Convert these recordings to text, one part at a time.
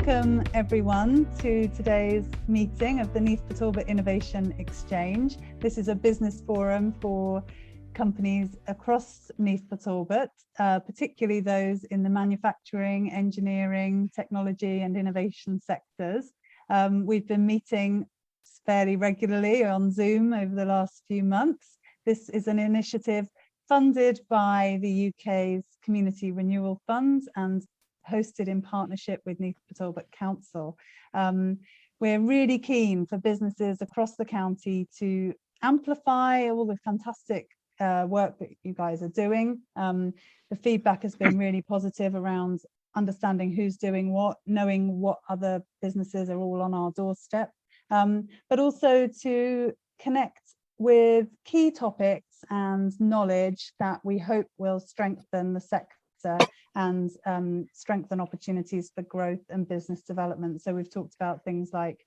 Welcome everyone to today's meeting of the Neath Port Talbot Innovation Exchange. This is a business forum for companies across Neath Port Talbot, particularly those in the manufacturing, engineering, technology and innovation sectors. We've been meeting fairly regularly on Zoom over the last few months. This is an initiative funded by the UK's Community Renewal Fund and hosted in partnership with Neath Port Talbot Council. We're really keen for businesses across the county to amplify all the fantastic work that you guys are doing. The feedback has been really positive around understanding who's doing what, knowing what other businesses are all on our doorstep, but also to connect with key topics and knowledge that we hope will strengthen the sector and strengthen opportunities for growth and business development. So we've talked about things like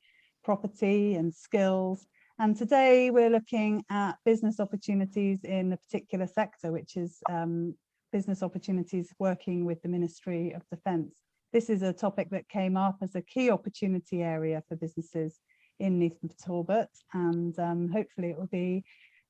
property and skills, and today we're looking at business opportunities in a particular sector, which is business opportunities working with the Ministry of Defence. This is a topic that came up as a key opportunity area for businesses in Neath Port Talbot, and hopefully it will be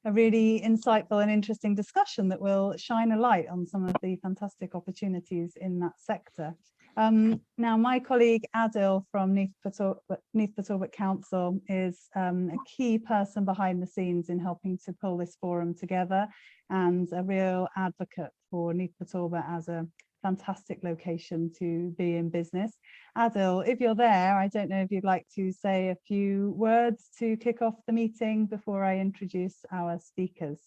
a really insightful and interesting discussion that will shine a light on some of the fantastic opportunities in that sector. Now, my colleague Adil from Neath Port Talbot Council is a key person behind the scenes in helping to pull this forum together, and a real advocate for Neath Port Talbot as a fantastic location to be in business. Adil, if you're there, I don't know if you'd like to say a few words to kick off the meeting before I introduce our speakers.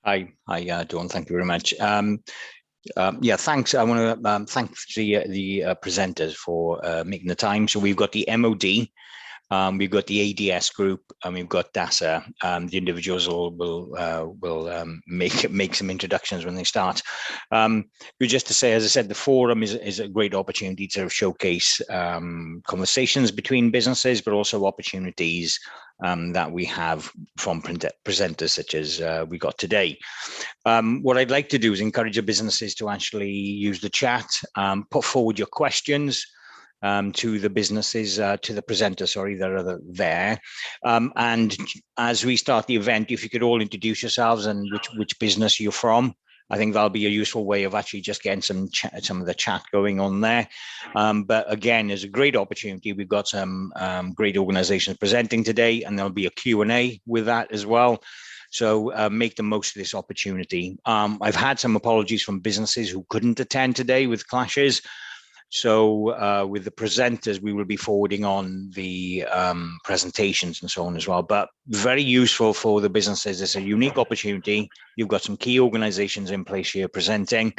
Hi, Dawn. Thank you very much. Yeah, thanks. I want to thank the presenters for making the time. So we've got the MoD, we've got the ADS group, and we've got DASA. The individuals will make some introductions when they start. But just to say, as I said, the forum is a great opportunity to showcase conversations between businesses, but also opportunities that we have from presenters such as we got today. What I'd like to do is encourage the businesses to actually use the chat, put forward your questions to the businesses, to the presenters, sorry, that are there. And as we start the event, if you could all introduce yourselves and which business you're from, I think that'll be a useful way of actually just getting some of the chat going on there. But again, there's a great opportunity. We've got some great organizations presenting today, and there'll be a Q&A with that as well. So make the most of this opportunity. I've had some apologies from businesses who couldn't attend today with clashes. So with the presenters, we will be forwarding on the presentations and so on as well, but very useful for the businesses. It's a unique opportunity. You've got some key organizations in place here presenting.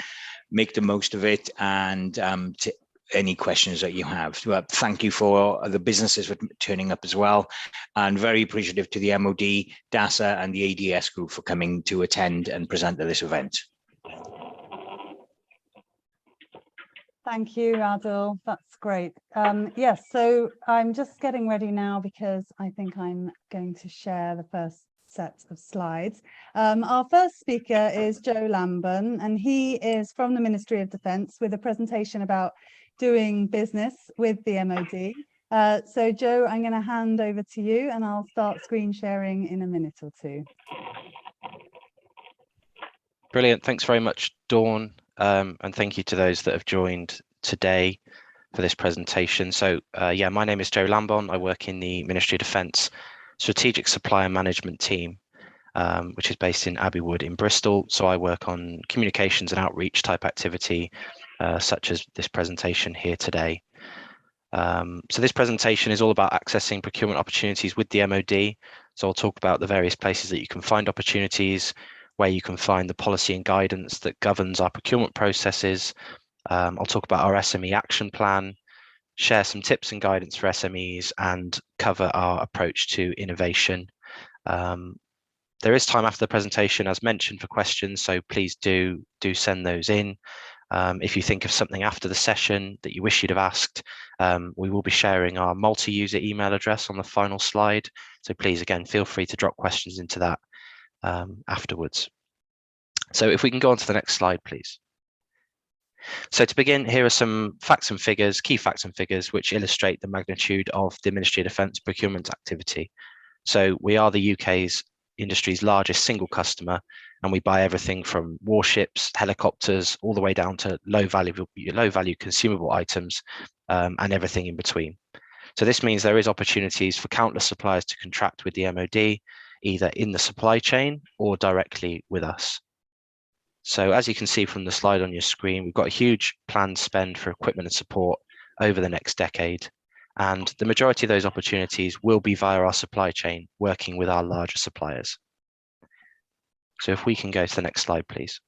Make the most of it, and to any questions that you have. Thank you for the businesses for turning up as well, and very appreciative to the MoD, DASA and the ADS group for coming to attend and present at this event. Thank you, Adil. That's great. Yes, so I'm just getting ready now because I think I'm going to share the first set of slides. Our first speaker is Joe Lamban, and he is from the Ministry of Defence with a presentation about doing business with the MoD. So Joe, I'm going to hand over to you, and I'll start screen sharing in a minute or two. Brilliant. Thanks very much, Dawn. And thank you to those that have joined today for this presentation. So yeah, my name is Joe Lambon. I work in the Ministry of Defence Strategic Supplier Management team, which is based in Abbey Wood in Bristol. So I work on communications and outreach type activity, such as this presentation here today. So this presentation is all about accessing procurement opportunities with the MoD. So I'll talk about the various places that you can find opportunities, where you can find the policy and guidance that governs our procurement processes. I'll talk about our SME action plan, share some tips and guidance for SMEs, and cover our approach to innovation. There is time after the presentation, as mentioned, for questions, so please do send those in. If you think of something after the session that you wish you'd have asked, we will be sharing our multi-user email address on the final slide. So please, again, feel free to drop questions into that afterwards. So if we can go on to the next slide, please. So to begin, here are some facts and figures, key facts and figures, which illustrate the magnitude of the Ministry of Defence procurement activity. So we are the UK's industry's largest single customer, and we buy everything from warships, helicopters, all the way down to low value consumable items, and everything in between. So this means there is opportunities for countless suppliers to contract with the MoD, either in the supply chain or directly with us. So as you can see from the slide on your screen, we've got a huge planned spend for equipment and support over the next decade. And the majority of those opportunities will be via our supply chain, working with our larger suppliers. So if we can go to the next slide, please.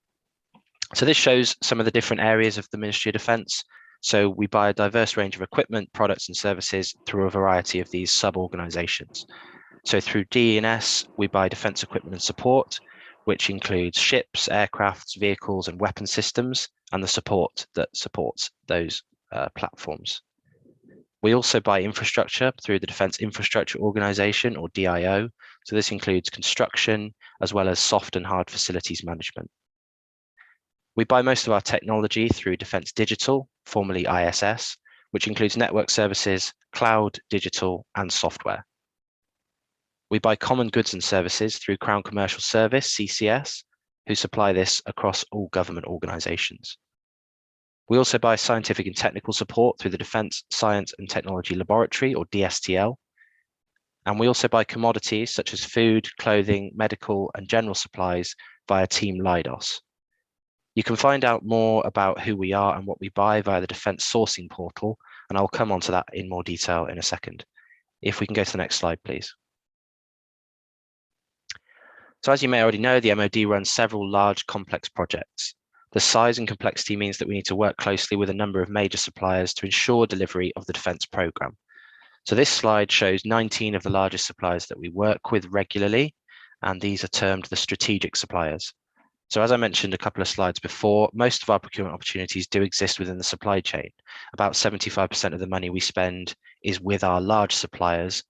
So this shows some of the different areas of the Ministry of Defence. So we buy a diverse range of equipment, products and services through a variety of these sub-organisations. So through DE&S, we buy defence equipment and support, which includes ships, aircrafts, vehicles and weapon systems, and the support that supports those platforms. We also buy infrastructure through the Defence Infrastructure Organisation, or DIO. So this includes construction, as well as soft and hard facilities management. We buy most of our technology through Defence Digital, formerly ISS, which includes network services, cloud, digital, and software. We buy common goods and services through Crown Commercial Service, CCS, who supply this across all government organisations. We also buy scientific and technical support through the Defence Science and Technology Laboratory, or DSTL. And we also buy commodities such as food, clothing, medical and general supplies via Team Leidos. You can find out more about who we are and what we buy via the Defence Sourcing Portal, and I'll come on to that in more detail in a second. If we can go to the next slide, please. So as you may already know, the MoD runs several large complex projects. The size and complexity means that we need to work closely with a number of major suppliers to ensure delivery of the defence programme. So this slide shows 19 of the largest suppliers that we work with regularly, and these are termed the strategic suppliers. So as I mentioned a couple of slides before, most of our procurement opportunities do exist within the supply chain. About 75% of the money we spend is with our large suppliers.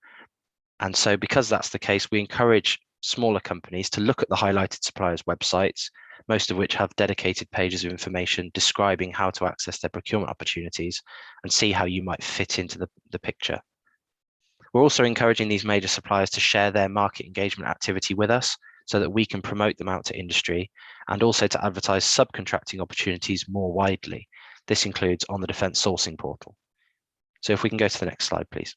And so because that's the case, we encourage smaller companies to look at the highlighted suppliers' websites, most of which have dedicated pages of information describing how to access their procurement opportunities and see how you might fit into the picture. We're also encouraging these major suppliers to share their market engagement activity with us so that we can promote them out to industry, and also to advertise subcontracting opportunities more widely. This includes on the Defence Sourcing Portal. So if we can go to the next slide, please.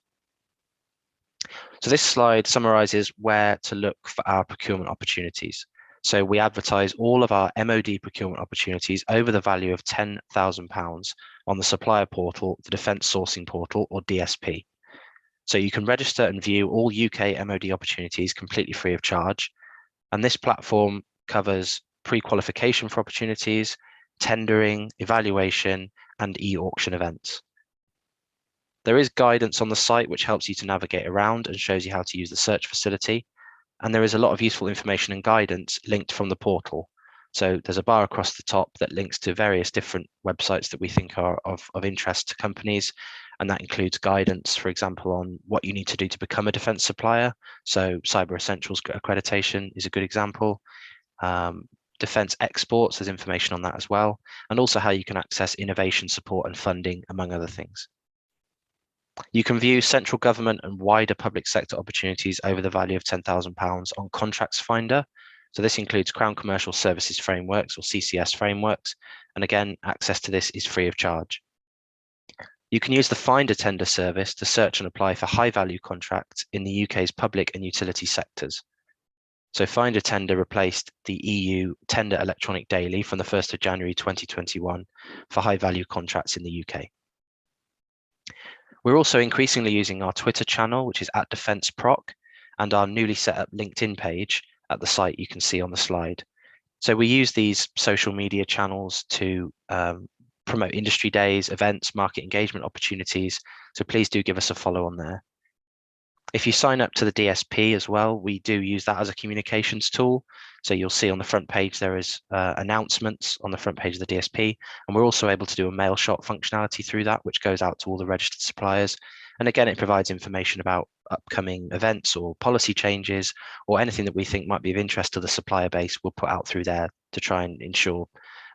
So this slide summarises where to look for our procurement opportunities. So we advertise all of our MoD procurement opportunities over the value of £10,000 on the supplier portal, the Defence Sourcing Portal, or DSP. So you can register and view all UK MoD opportunities completely free of charge. And this platform covers pre-qualification for opportunities, tendering, evaluation, and e-auction events. There is guidance on the site which helps you to navigate around and shows you how to use the search facility. And there is a lot of useful information and guidance linked from the portal. So there's a bar across the top that links to various different websites that we think are of interest to companies. And that includes guidance, for example, on what you need to do to become a defence supplier. So Cyber Essentials accreditation is a good example. Defence exports, there's information on that as well. And also how you can access innovation support and funding, among other things. You can view central government and wider public sector opportunities over the value of £10,000 on Contracts Finder. So this includes Crown Commercial Services Frameworks, or CCS frameworks. And again, access to this is free of charge. You can use the Finder Tender service to search and apply for high value contracts in the UK's public and utility sectors. So Finder Tender replaced the EU Tender Electronic Daily from the 1st of January 2021 for high value contracts in the UK. We're also increasingly using our Twitter channel, which is @DefenceProc, and our newly set up LinkedIn page at the site you can see on the slide. So we use these social media channels to promote industry days, events, market engagement opportunities. So please do give us a follow on there. If you sign up to the DSP as well, we do use that as a communications tool. So you'll see on the front page, there is announcements on the front page of the DSP. And we're also able to do a mail shot functionality through that, which goes out to all the registered suppliers. And again, it provides information about upcoming events or policy changes, or anything that we think might be of interest to the supplier base, we'll put out through there to try and ensure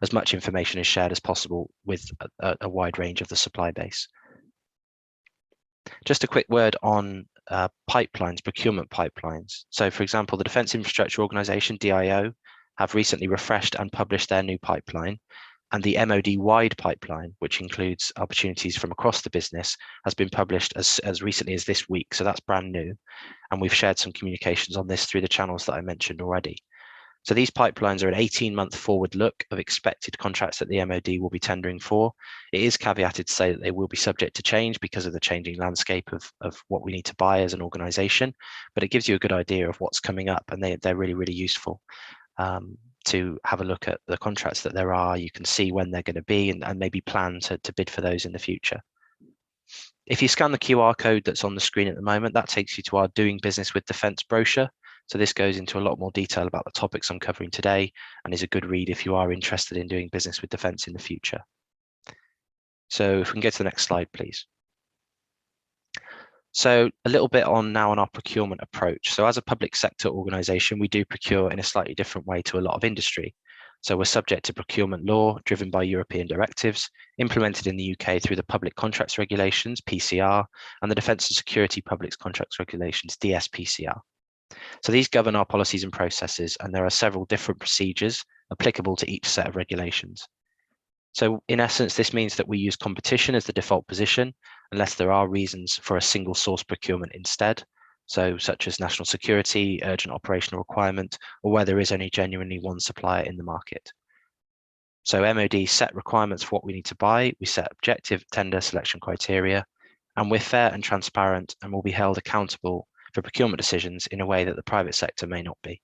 as much information is shared as possible with a wide range of the supply base. Just a quick word on pipelines, procurement pipelines. So for example, the Defence Infrastructure Organisation, DIO, have recently refreshed and published their new pipeline, and the MoD-wide pipeline, which includes opportunities from across the business, has been published as recently as this week, so that's brand new. And we've shared some communications on this through the channels that I mentioned already. So these pipelines are an 18-month forward look of expected contracts that the MoD will be tendering for. It is caveated to say that they will be subject to change because of the changing landscape of what we need to buy as an organisation, but it gives you a good idea of what's coming up, and they're really, really useful to have a look at the contracts that there are. You can see when they're going to be and maybe plan to bid for those in the future. If you scan the QR code that's on the screen at the moment, that takes you to our Doing Business with Defence brochure. So this goes into a lot more detail about the topics I'm covering today and is a good read if you are interested in doing business with defence in the future. So if we can go to the next slide, please. So a little bit on our procurement approach. So as a public sector organisation, we do procure in a slightly different way to a lot of industry. So we're subject to procurement law driven by European directives, implemented in the UK through the Public Contracts Regulations, PCR, and the Defence and Security Public Contracts Regulations, DSPCR. So these govern our policies and processes, and there are several different procedures applicable to each set of regulations. So in essence, this means that we use competition as the default position, unless there are reasons for a single source procurement instead, so such as national security, urgent operational requirement, or where there is only genuinely one supplier in the market. So MoD set requirements for what we need to buy, we set objective tender selection criteria, and we're fair and transparent and will be held accountable for procurement decisions in a way that the private sector may not be.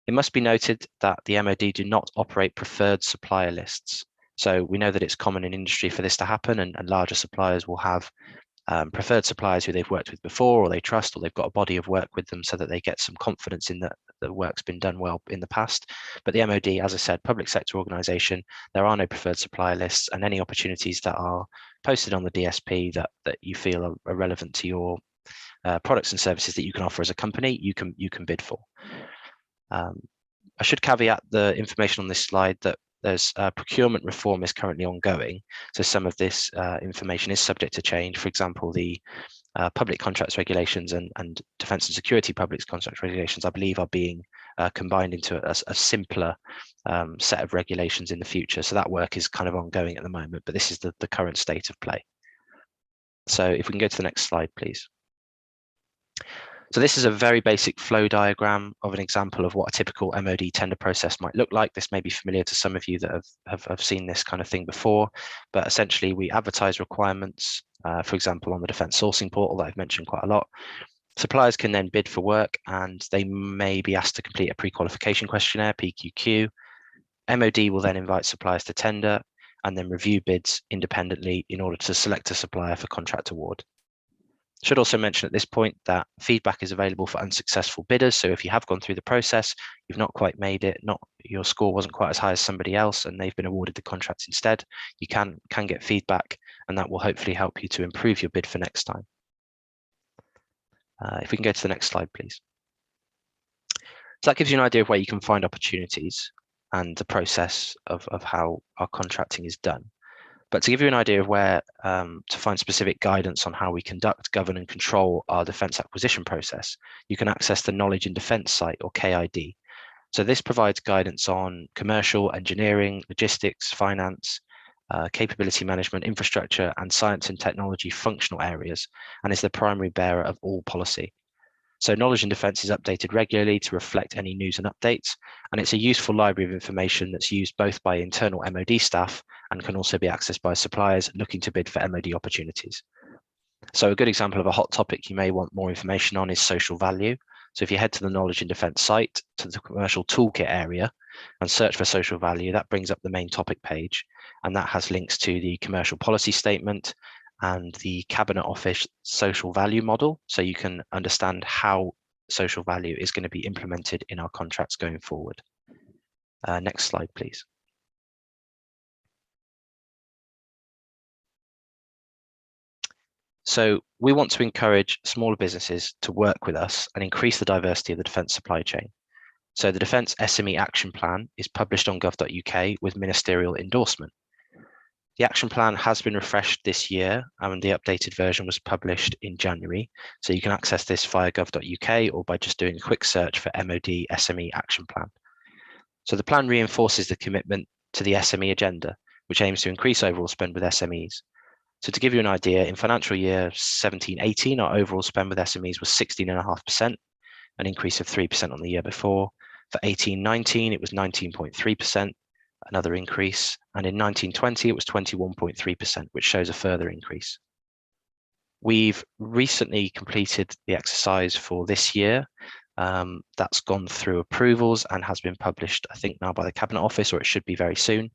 It must be noted that the MoD do not operate preferred supplier lists. So we know that it's common in industry for this to happen, and larger suppliers will have preferred suppliers who they've worked with before, or they trust, or they've got a body of work with them so that they get some confidence in that the work's been done well in the past. But the MoD, as I said, public sector organisation, there are no preferred supplier lists, and any opportunities that are posted on the DSP that you feel are relevant to your products and services that you can offer as a company, you can bid for. I should caveat the information on this slide that there's procurement reform is currently ongoing. So some of this information is subject to change. For example, the public contracts regulations and defence and security public contracts regulations, I believe, are being combined into a simpler set of regulations in the future. So that work is kind of ongoing at the moment, but this is the current state of play. So if we can go to the next slide, please. So this is a very basic flow diagram of an example of what a typical MoD tender process might look like. This may be familiar to some of you that have seen this kind of thing before, but essentially we advertise requirements, for example, on the Defence Sourcing Portal that I've mentioned quite a lot. Suppliers can then bid for work, and they may be asked to complete a pre-qualification questionnaire, PQQ. MoD will then invite suppliers to tender and then review bids independently in order to select a supplier for contract award. Should also mention at this point that feedback is available for unsuccessful bidders. So if you have gone through the process, you've not quite made it, your score wasn't quite as high as somebody else, and they've been awarded the contract instead, you can get feedback, and that will hopefully help you to improve your bid for next time. If we can go to the next slide, please. So that gives you an idea of where you can find opportunities and the process of how our contracting is done. But to give you an idea of where to find specific guidance on how we conduct, govern and control our defence acquisition process, you can access the Knowledge in Defence site, or KID. So this provides guidance on commercial, engineering, logistics, finance, capability management, infrastructure and science and technology functional areas, and is the primary bearer of all policy. So Knowledge in Defence is updated regularly to reflect any news and updates, and it's a useful library of information that's used both by internal MoD staff and can also be accessed by suppliers looking to bid for MoD opportunities. So a good example of a hot topic you may want more information on is social value. So if you head to the Knowledge in Defence site, to the commercial toolkit area and search for social value, that brings up the main topic page, and that has links to the commercial policy statement and the Cabinet Office social value model, so you can understand how social value is going to be implemented in our contracts going forward. Next slide, please. So we want to encourage smaller businesses to work with us and increase the diversity of the defence supply chain. So the Defence SME Action Plan is published on gov.uk with ministerial endorsement. The action plan has been refreshed this year, and the updated version was published in January. So you can access this via gov.uk or by just doing a quick search for MoD SME Action Plan. So the plan reinforces the commitment to the SME agenda, which aims to increase overall spend with SMEs. So to give you an idea, in financial year 17-18, our overall spend with SMEs was 16.5%, an increase of 3% on the year before. For 18-19, it was 19.3%, another increase. And in 19-20, it was 21.3%, which shows a further increase. We've recently completed the exercise for this year. That's gone through approvals and has been published, I think, now by the Cabinet Office, or it should be very soon.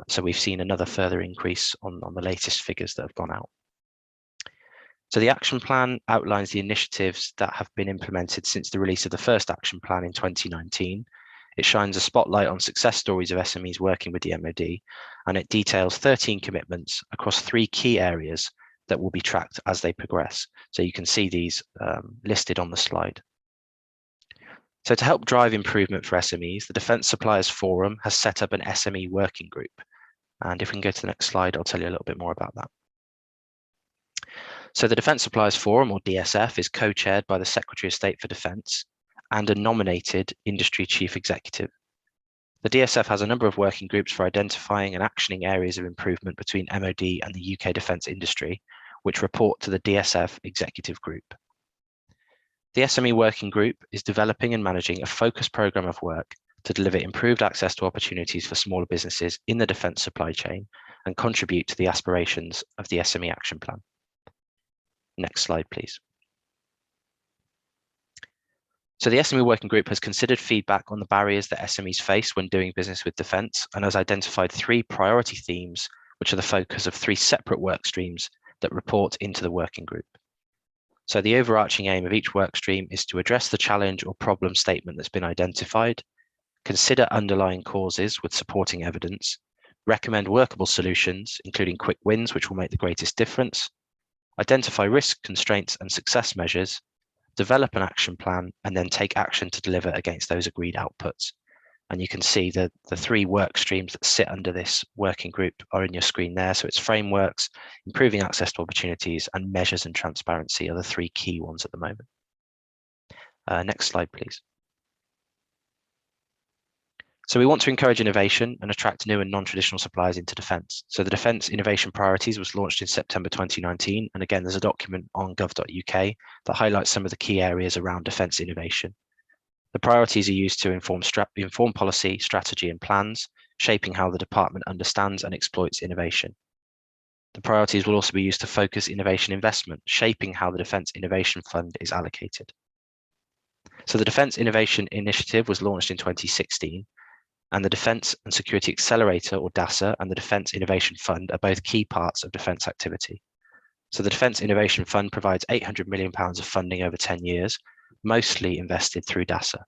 So we've seen another further increase on the latest figures that have gone out. So the action plan outlines the initiatives that have been implemented since the release of the first action plan in 2019. It shines a spotlight on success stories of SMEs working with the MoD, and it details 13 commitments across 3 key areas that will be tracked as they progress. So you can see these listed on the slide. So to help drive improvement for SMEs, the Defence Suppliers Forum has set up an SME working group. And if we can go to the next slide, I'll tell you a little bit more about that. So the Defence Suppliers Forum, or DSF, is co-chaired by the Secretary of State for Defence and a nominated industry chief executive. The DSF has a number of working groups for identifying and actioning areas of improvement between MoD and the UK defence industry, which report to the DSF executive group. The SME working group is developing and managing a focused programme of work to deliver improved access to opportunities for smaller businesses in the defence supply chain and contribute to the aspirations of the SME Action Plan. Next slide, please. So the SME working group has considered feedback on the barriers that SMEs face when doing business with defence and has identified 3 priority themes, which are the focus of 3 separate work streams that report into the working group. So the overarching aim of each work stream is to address the challenge or problem statement that's been identified, consider underlying causes with supporting evidence, recommend workable solutions, including quick wins, which will make the greatest difference, identify risk, constraints, and success measures, develop an action plan, and then take action to deliver against those agreed outputs. And you can see the 3 work streams that sit under this working group are in your screen there. So it's frameworks, improving access to opportunities, and measures and transparency are the 3 key ones at the moment. Next slide, please. So we want to encourage innovation and attract new and non-traditional suppliers into defence. So the Defence Innovation Priorities was launched in September 2019. And again, there's a document on gov.uk that highlights some of the key areas around defence innovation. The priorities are used to inform policy, strategy and plans, shaping how the department understands and exploits innovation. The priorities will also be used to focus innovation investment, shaping how the Defence Innovation Fund is allocated. So the Defence Innovation Initiative was launched in 2016. And the Defence and Security Accelerator, or DASA, and the Defence Innovation Fund are both key parts of defence activity. So the Defence Innovation Fund provides £800 million of funding over 10 years, mostly invested through DASA.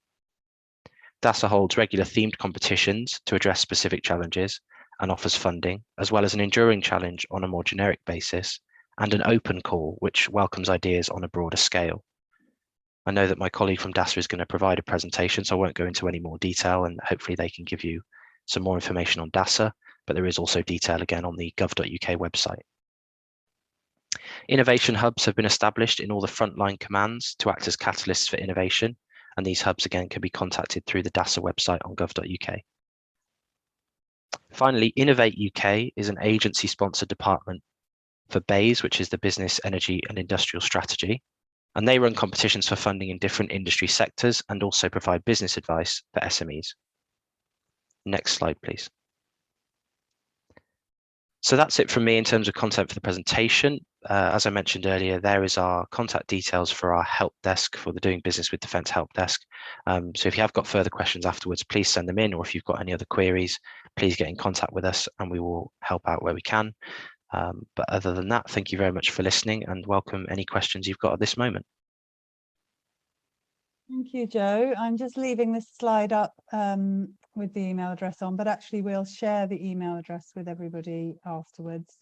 DASA holds regular themed competitions to address specific challenges and offers funding, as well as an enduring challenge on a more generic basis, and an open call, which welcomes ideas on a broader scale. I know that my colleague from DASA is going to provide a presentation, so I won't go into any more detail, and hopefully they can give you some more information on DASA, but there is also detail again on the gov.uk website. Innovation hubs have been established in all the frontline commands to act as catalysts for innovation, and these hubs again can be contacted through the DASA website on gov.uk. Finally, Innovate UK is an agency-sponsored department for BEIS, which is the Business, Energy and Industrial Strategy, and they run competitions for funding in different industry sectors and also provide business advice for SMEs. Next slide, please. So that's it from me in terms of content for the presentation. As I mentioned earlier, there is our contact details for our help desk for the Doing Business with Defence help desk. So if you have got further questions afterwards, please send them in, or if you've got any other queries, please get in contact with us and we will help out where we can. But other than that, thank you very much for listening and welcome any questions you've got at this moment. Thank you, Joe. I'm just leaving this slide up with the email address on, but actually we'll share the email address with everybody afterwards.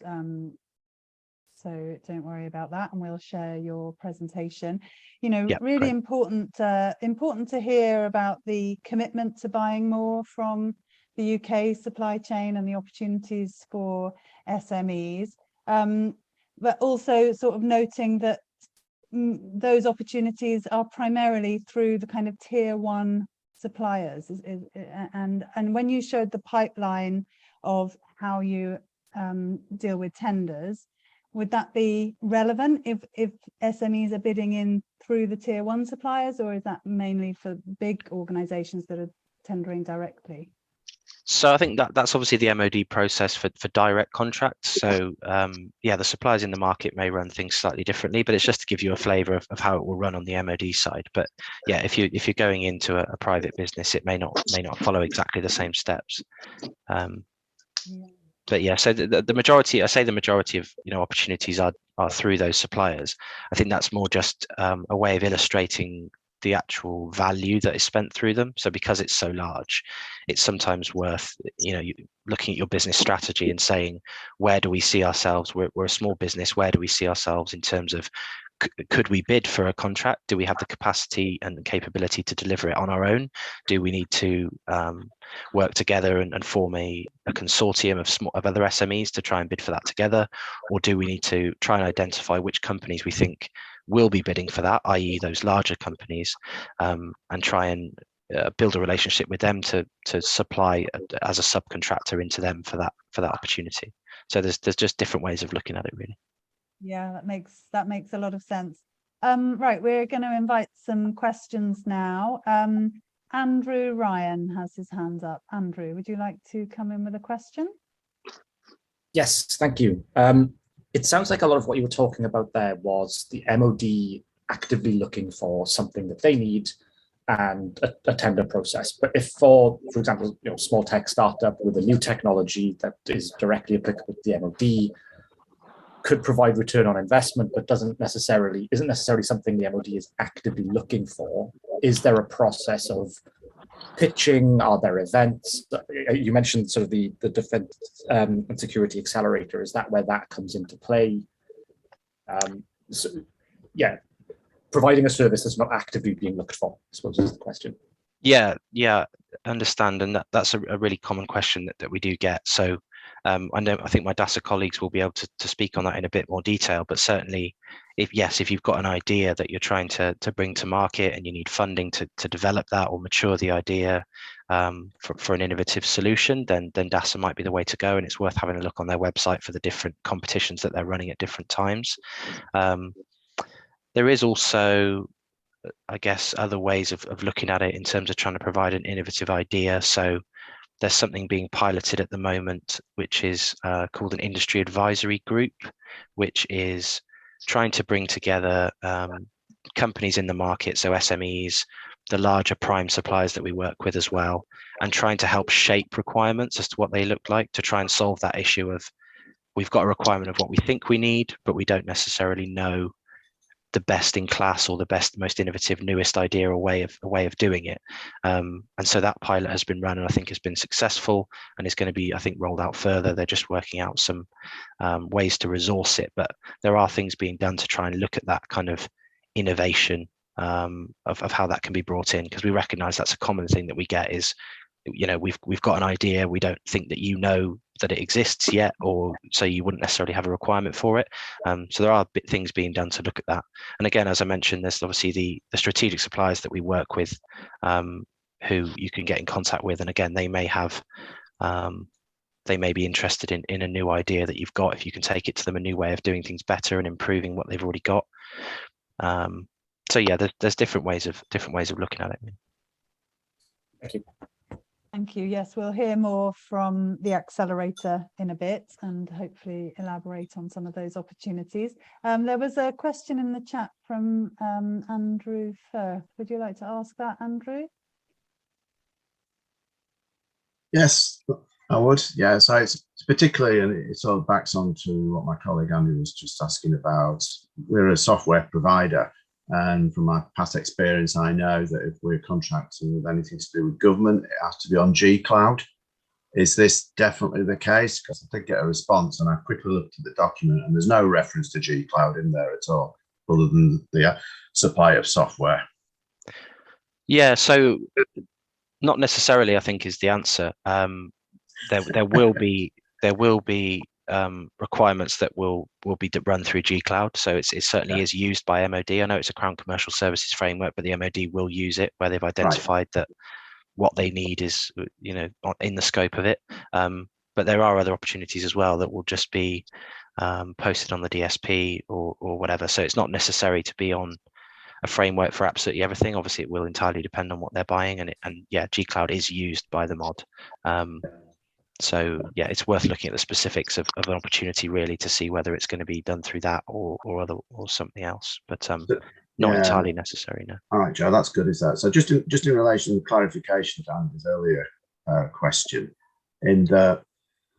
so don't worry about that, and we'll share your presentation. You know, Yeah, really great. important to hear about the commitment to buying more from the UK supply chain and the opportunities for SMEs, but also sort of noting that those opportunities are primarily through the kind of tier one suppliers, and when you showed the pipeline of how you deal with tenders, would that be relevant if SMEs are bidding in through the tier one suppliers, or is that mainly for big organizations that are tendering directly? So I think that's obviously the MoD process for direct contracts. So yeah, the suppliers in the market may run things slightly differently, but it's just to give you a flavour of how it will run on the MoD side. But yeah, if you're going into a private business, it may not follow exactly the same steps. But yeah, so the majority, I say the majority of opportunities are through those suppliers. I think that's more just a way of illustrating the actual value that is spent through them. So because it's so large, it's sometimes worth looking at your business strategy and saying, where do we see ourselves? We're a small business. Where do we see ourselves in terms of could we bid for a contract? Do we have the capacity and the capability to deliver it on our own? Do we need to work together and form a consortium of other SMEs to try and bid for that together? Or do we need to try and identify which companies we think will be bidding for that, i.e. those larger companies, and try and build a relationship with them to supply as a subcontractor into them for that opportunity. So there's just different ways of looking at it, really. Yeah, that makes a lot of sense. Right, we're going to invite some questions now. Andrew Ryan has his hands up. Andrew, would you like to come in with a question? Yes, thank you. It sounds like a lot of what you were talking about there was the MoD actively looking for something that they need and a tender process. But if for example, small tech startup with a new technology that is directly applicable to the MoD, could provide return on investment, but isn't necessarily something the MoD is actively looking for, is there a process of pitching? Are there events? You mentioned sort of the defense and security accelerator. Is that where that comes into play? So, yeah, providing a service that's not actively being looked for, I suppose, is the question. Yeah, understand, and that's a really common question that we do get. So I think my DASA colleagues will be able to speak on that in a bit more detail, but certainly if you've got an idea that you're trying to bring to market and you need funding to develop that or mature the idea for an innovative solution, then DASA might be the way to go, and it's worth having a look on their website for the different competitions that they're running at different times. There is also, I guess, other ways of looking at it in terms of trying to provide an innovative idea. So there's something being piloted at the moment, which is called an industry advisory group, which is trying to bring together companies in the market, so SMEs, the larger prime suppliers that we work with as well, and trying to help shape requirements as to what they look like, to try and solve that issue of we've got a requirement of what we think we need, but we don't necessarily know the best in class or the best, most innovative, newest idea or way of doing it. And so that pilot has been run and I think has been successful and is going to be, I think, rolled out further. They're just working out some ways to resource it, but there are things being done to try and look at that kind of innovation of how that can be brought in, because we recognize that's a common thing that we get is, we've got an idea, we don't think that that it exists yet, or so you wouldn't necessarily have a requirement for it. So there are things being done to look at that. And again, as I mentioned, there's obviously the strategic suppliers that we work with, who you can get in contact with, and again, they may be interested in a new idea that you've got, if you can take it to them, a new way of doing things better and improving what they've already got. So yeah, there's different ways of looking at it. Thank you. Thank you. Yes, we'll hear more from the accelerator in a bit and hopefully elaborate on some of those opportunities. There was a question in the chat from Andrew Firth. Would you like to ask that, Andrew? Yes, I would. Yeah, so it's particularly, and it sort of backs on to what my colleague Andy was just asking about. We're a software provider. And from my past experience, I know that if we're contracting with anything to do with government, it has to be on G Cloud. Is this definitely the case? Because I did get a response and I quickly looked at the document and there's no reference to G Cloud in there at all, other than the supply of software. Yeah, so not necessarily, I think, is the answer. There will be requirements that will be run through G Cloud. So it certainly is used by MoD. I know it's a Crown Commercial Services framework, but the MoD will use it where they've identified that what they need is, in the scope of it. But there are other opportunities as well that will just be posted on the DSP or whatever. So it's not necessary to be on a framework for absolutely everything. Obviously, it will entirely depend on what they're buying, and yeah, G Cloud is used by the MoD. So yeah, it's worth looking at the specifics of an opportunity really to see whether it's going to be done through that or something else. But not entirely necessary, no. All right, Joe, that's good. Is that so? Just in relation to clarification to Andy's earlier question, in that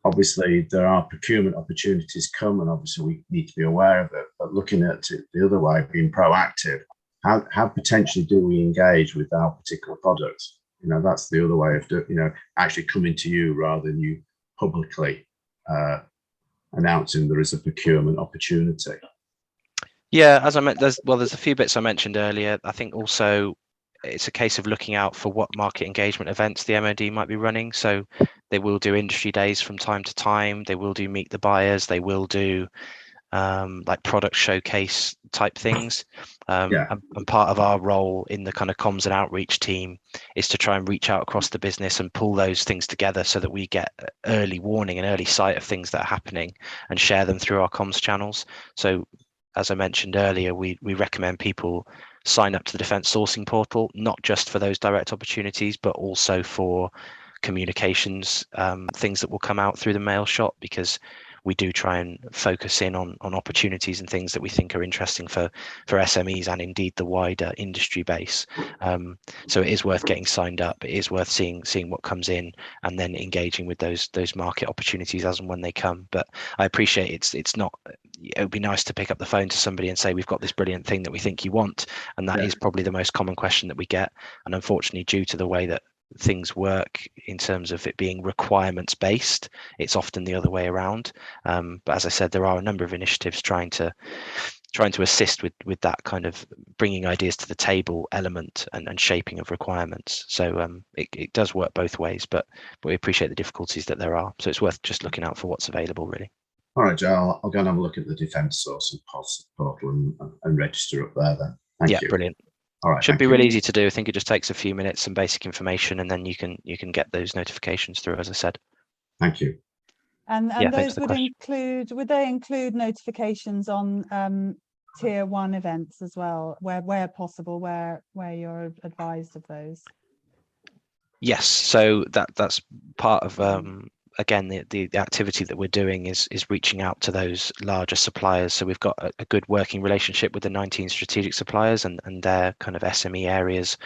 obviously there are procurement opportunities come, and obviously we need to be aware of it. But looking at it the other way, being proactive, how potentially do we engage with our particular products? That's the other way of actually coming to you rather than you publicly announcing there is a procurement opportunity. Yeah, as I meant, there's a few bits I mentioned earlier. I think also it's a case of looking out for what market engagement events the MoD might be running. So they will do industry days from time to time. They will do meet the buyers. They will do like product showcase type things. And part of our role in the kind of comms and outreach team is to try and reach out across the business and pull those things together so that we get early warning and early sight of things that are happening and share them through our comms channels. So as I mentioned earlier, we recommend people sign up to the Defence Sourcing Portal, not just for those direct opportunities, but also for communications, things that will come out through the mail shot, because we do try and focus in on opportunities and things that we think are interesting for SMEs and indeed the wider industry base. So it is worth getting signed up. It is worth seeing what comes in and then engaging with those market opportunities as and when they come. But I appreciate it's not. It would be nice to pick up the phone to somebody and say, we've got this brilliant thing that we think you want, and that is probably the most common question that we get. And unfortunately, due to the way that things work in terms of it being requirements based, it's often the other way around. But as I said, there are a number of initiatives trying to assist with that kind of bringing ideas to the table element and shaping of requirements. So it does work both ways, but we appreciate the difficulties that there are. So it's worth just looking out for what's available, really. All right, Joe, I'll go and have a look at the Defence Sourcing Portal and register up there then. Thank you. Brilliant. All right, should be really easy to do. I think it just takes a few minutes, some basic information, and then you can get those notifications through, as I said. Thank you. And those would they include notifications on tier 1 events as well, where possible, where you're advised of those? Yes, so that's part of again, the activity that we're doing is reaching out to those larger suppliers. So we've got a good working relationship with the 19 strategic suppliers and their kind of SME areas.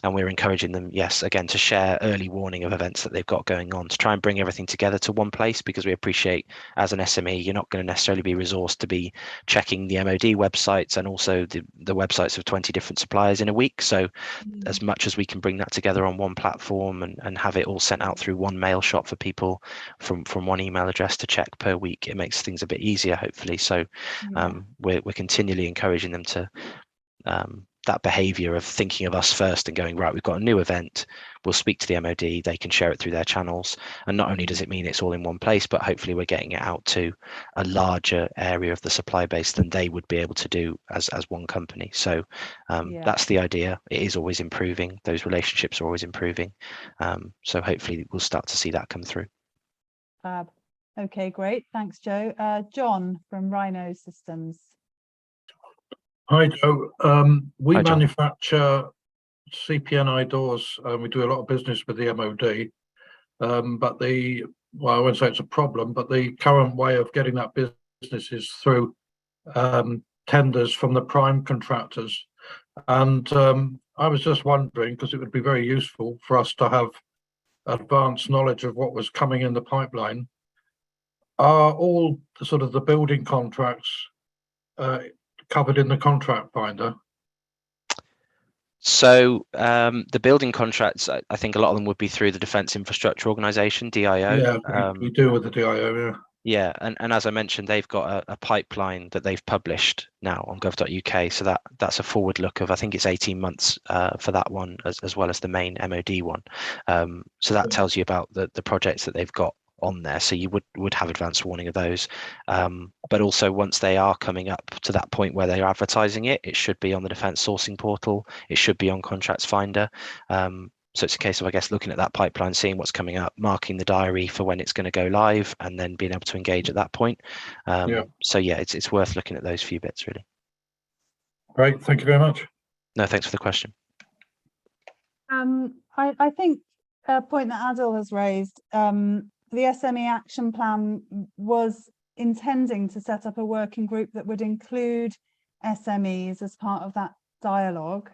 And we're encouraging them, yes, again, to share early warning of events that they've got going on, to try and bring everything together to one place, because we appreciate as an SME, you're not going to necessarily be resourced to be checking the MoD websites and also the websites of 20 different suppliers in a week. So as much as we can bring that together on one platform and have it all sent out through one mail shot for people from one email address to check per week, it makes things a bit easier, hopefully. So we're continually encouraging them to that behavior of thinking of us first and going, right, we've got a new event, we'll speak to the MoD, they can share it through their channels. And not only does it mean it's all in one place, but hopefully we're getting it out to a larger area of the supply base than they would be able to do as one company. So that's the idea. It is always improving. Those relationships are always improving. So hopefully we'll start to see that come through. Okay, great. Thanks, Joe. John from Rhino Systems. Hi, Joe. We Hi, John. manufacture CPNI doors. We do a lot of business with the MoD, but I won't say it's a problem, but the current way of getting that business is through tenders from the prime contractors. And I was just wondering, because it would be very useful for us to have advanced knowledge of what was coming in the pipeline. Are all sort of the building contracts covered in the contract binder? So the building contracts, I think a lot of them would be through the Defence Infrastructure Organisation, DIO. Yeah, we deal with the DIO, yeah. Yeah, and as I mentioned, they've got a pipeline that they've published now on gov.uk. So that's a forward look of, I think it's 18 months for that one, as well as the main MoD one. So that tells you about the projects that they've got on there. So you would have advance warning of those. But also once they are coming up to that point where they're advertising it, it should be on the Defence Sourcing Portal. It should be on Contracts Finder. So it's a case of, I guess, looking at that pipeline, seeing what's coming up, marking the diary for when it's going to go live, and then being able to engage at that point. So yeah, it's worth looking at those few bits, really. Great, thank you very much. No, thanks for the question. I think a point that Adil has raised, the SME action plan was intending to set up a working group that would include SMEs as part of that dialogue.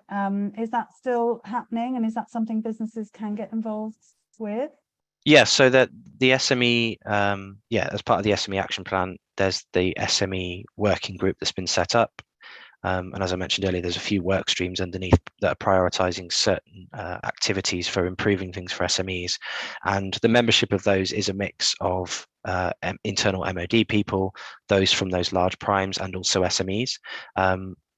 Is that still happening, and is that something businesses can get involved with? Yeah, so that the SME, as part of the SME action plan, there's the SME working group that's been set up. And as I mentioned earlier, there's a few work streams underneath that are prioritising certain activities for improving things for SMEs. And the membership of those is a mix of internal MoD people, those from those large primes, and also SMEs.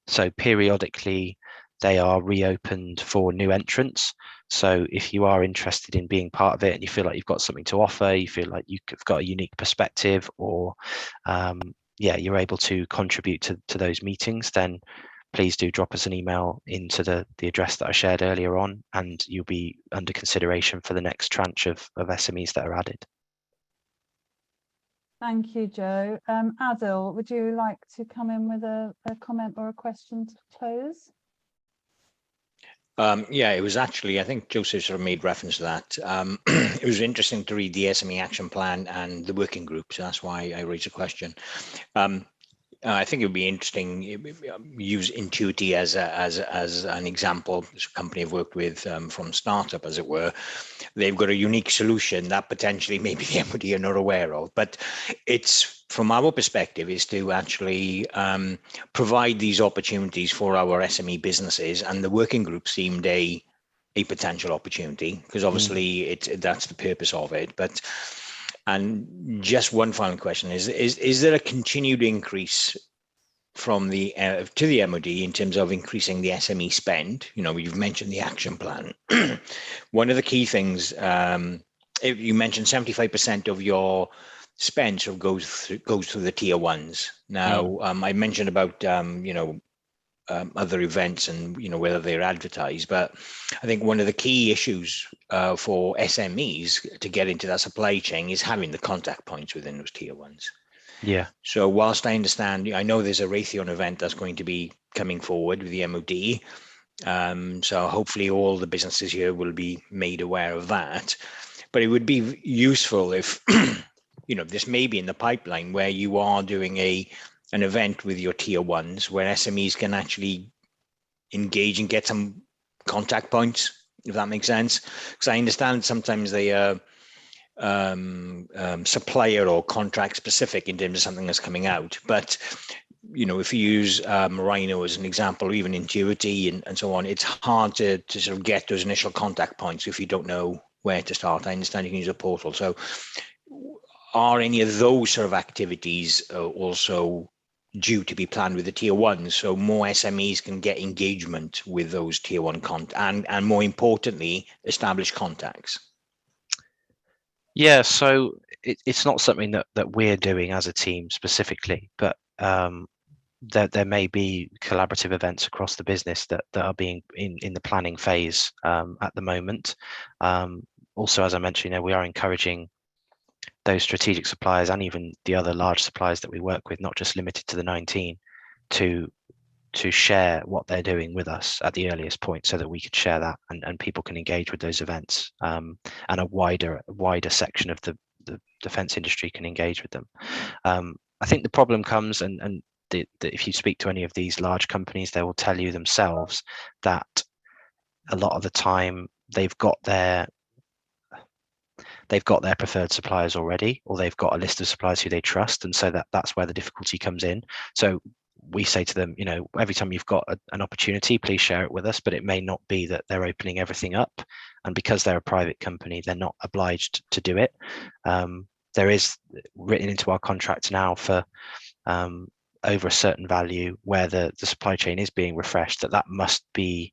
So periodically, they are reopened for new entrants. So if you are interested in being part of it and you feel like you've got something to offer, you feel like you've got a unique perspective, or you're able to contribute to those meetings, then please do drop us an email into the address that I shared earlier on, and you'll be under consideration for the next tranche of SMEs that are added. Thank you, Joe. Adil, would you like to come in with a comment or a question to close? It was actually, I think Joseph sort of made reference to that. It was interesting to read the SME action plan and the working group, so that's why I raised a question. I think it would be interesting, use Intuity as an example. It's a company I've worked with from startup, as it were. They've got a unique solution that potentially maybe the MoD are not aware of, but it's, from our perspective, is to actually provide these opportunities for our SME businesses, and the working group seemed a potential opportunity, because obviously that's the purpose of it. But and just one final question is there a continued increase from the to the MoD in terms of increasing the SME spend? You know, you've mentioned the action plan. One of the key things, you mentioned 75% of your spend sort of goes through the tier ones. Now, I mentioned about other events and whether they're advertised, but I think one of the key issues for SMEs to get into that supply chain is having the contact points within those tier ones. Yeah. So whilst I understand, I know there's a Raytheon event that's going to be coming forward with the MoD. So hopefully all the businesses here will be made aware of that. But it would be useful if, this may be in the pipeline where you are doing an event with your tier ones where SMEs can actually engage and get some contact points, if that makes sense. Because I understand sometimes they are supplier or contract specific in terms of something that's coming out. But, if you use Rhino as an example, or even Intuity and so on, it's hard to sort of get those initial contact points if you don't know where to start. I understand you can use a portal. So are any of those sort of activities also due to be planned with the tier ones, so more SMEs can get engagement with those tier one and more importantly, establish contacts? Yeah, so it's not something that we're doing as a team specifically, but there may be collaborative events across the business that are being in the planning phase at the moment. Also, as I mentioned, we are encouraging those strategic suppliers and even the other large suppliers that we work with, not just limited to the 19, to share what they're doing with us at the earliest point, so that we could share that and people can engage with those events, and a wider section of the defence industry can engage with them. I think the problem comes, and if you speak to any of these large companies, they will tell you themselves that a lot of the time they've got their preferred suppliers already, or they've got a list of suppliers who they trust, and so that's where the difficulty comes in. So we say to them, every time you've got an opportunity, please share it with us, but it may not be that they're opening everything up. And because they're a private company, they're not obliged to do it. There is written into our contract now for over a certain value where the supply chain is being refreshed, that must be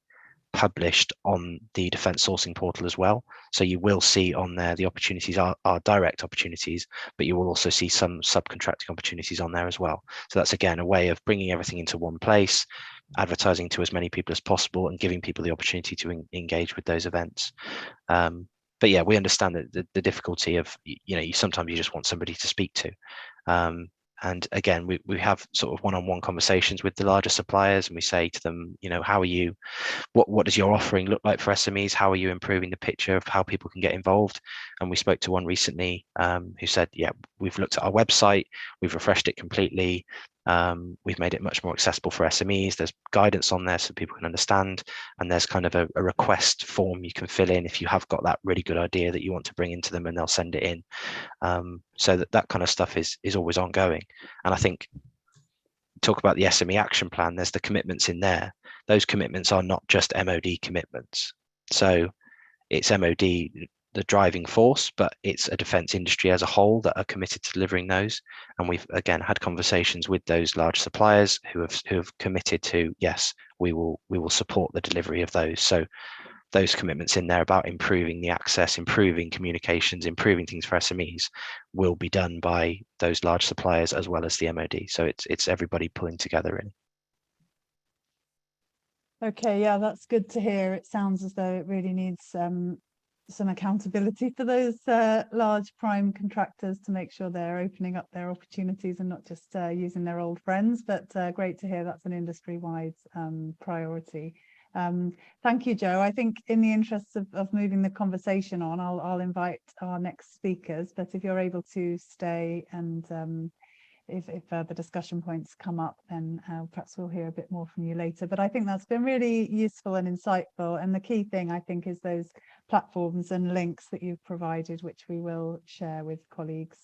published on the defence sourcing portal as well. So you will see on there the opportunities are direct opportunities, but you will also see some subcontracting opportunities on there as well. So that's again a way of bringing everything into one place, advertising to as many people as possible, and giving people the opportunity to engage with those events. But yeah, we understand that the difficulty of, sometimes you just want somebody to speak to. And again, we have sort of one-on-one conversations with the larger suppliers, and we say to them, how are you, what does your offering look like for SMEs? How are you improving the picture of how people can get involved? And we spoke to one recently who said, yeah, we've looked at our website, we've refreshed it completely. We've made it much more accessible for SMEs. There's guidance on there so people can understand, and there's kind of a request form you can fill in if you have got that really good idea that you want to bring into them, and they'll send it in. So that kind of stuff is always ongoing. And I think, talk about the SME action plan, there's the commitments in there. Those commitments are not just MoD commitments. So it's MoD, the driving force, but it's a defence industry as a whole that are committed to delivering those. And we've again had conversations with those large suppliers who have committed to, yes, we will support the delivery of those. So those commitments in there about improving the access, improving communications, improving things for SMEs will be done by those large suppliers as well as the MoD. So it's everybody pulling together really. Okay, yeah, that's good to hear. It sounds as though it really needs some accountability for those large prime contractors to make sure they're opening up their opportunities and not just using their old friends. But great to hear that's an industry-wide priority. Thank you, Joe. I think in the interests of moving the conversation on, I'll invite our next speakers, but if you're able to stay and if further discussion points come up, then perhaps we'll hear a bit more from you later. But I think that's been really useful and insightful. And the key thing, I think, is those platforms and links that you've provided, which we will share with colleagues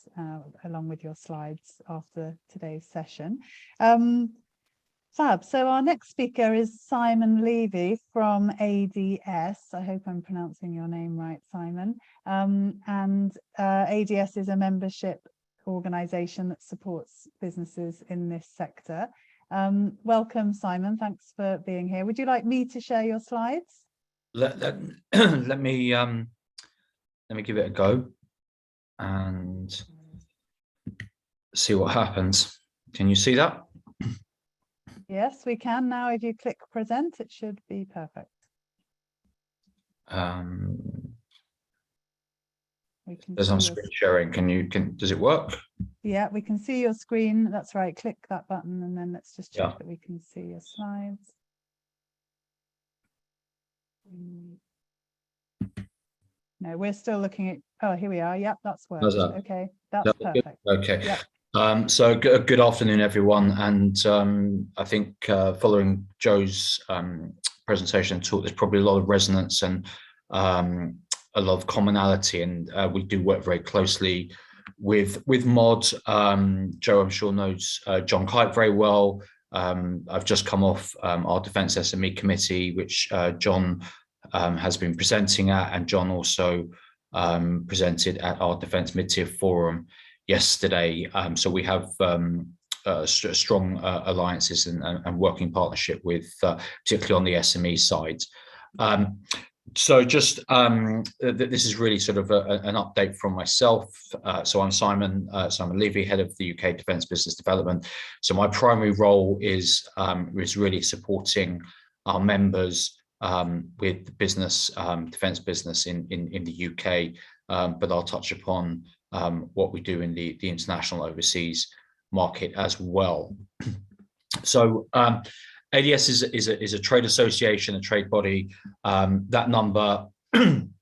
along with your slides after today's session. Fab. So our next speaker is Simon Levy from ADS. I hope I'm pronouncing your name right, Simon. And ADS is a membership organisation that supports businesses in this sector. Welcome, Simon. Thanks for being here. Would you like me to share your slides? Let me give it a go and see what happens. Can you see that? Yes, we can now. If you click present, it should be perfect. There's on screen sharing. Does it work? Yeah, we can see your screen. That's right. Click that button and then let's just check that we can see your slides. No, we're still looking at, oh, here we are. Yep, that's worked. Okay, that's perfect. Okay. Yep. So good afternoon, everyone. And I think following Joe's presentation and talk, there's probably a lot of resonance and a lot of commonality, and we do work very closely with MoD. Joe, I'm sure, knows John Kite very well. I've just come off our Defence SME committee, which John has been presenting at, and John also presented at our Defence Mid-Tier Forum yesterday. So we have strong alliances and working partnership with, particularly on the SME side. So just this is really sort of an update from myself. So I'm Simon Levy, head of the UK Defence Business Development. So my primary role is really supporting our members with business, defence business in the UK, but I'll touch upon what we do in the international overseas market as well. So ADS is a trade association, a trade body. That number, in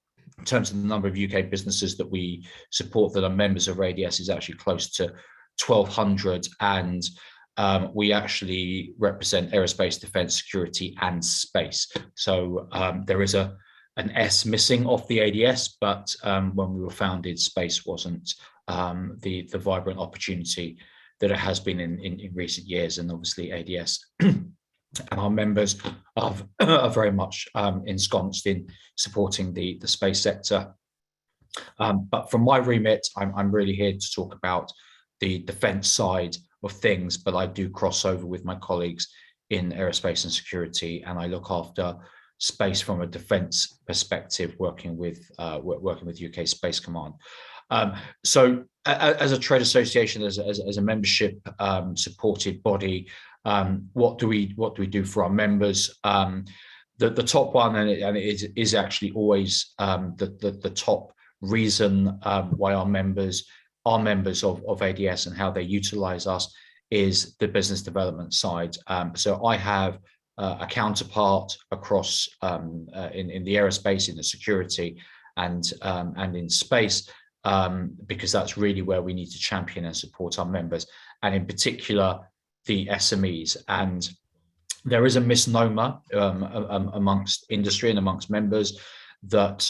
terms of the number of UK businesses that we support that are members of ADS, is actually close to 1,200, and we actually represent aerospace, defence, security, and space. So there is an S missing off the ADS, but when we were founded, space wasn't the vibrant opportunity that it has been in recent years. And obviously ADS and our members are very much ensconced in supporting the space sector. But from my remit, I'm really here to talk about the defence side of things, but I do cross over with my colleagues in aerospace and security, and I look after space from a defence perspective, working with UK Space Command. So as a trade association, as a membership supported body, what do we do for our members? The top one, and it is actually always the top reason why our members are members of ADS and how they utilize us, is the business development side. So I have a counterpart across in the aerospace, in the security, and in space, because that's really where we need to champion and support our members, and in particular the SMEs. And there is a misnomer amongst industry and amongst members that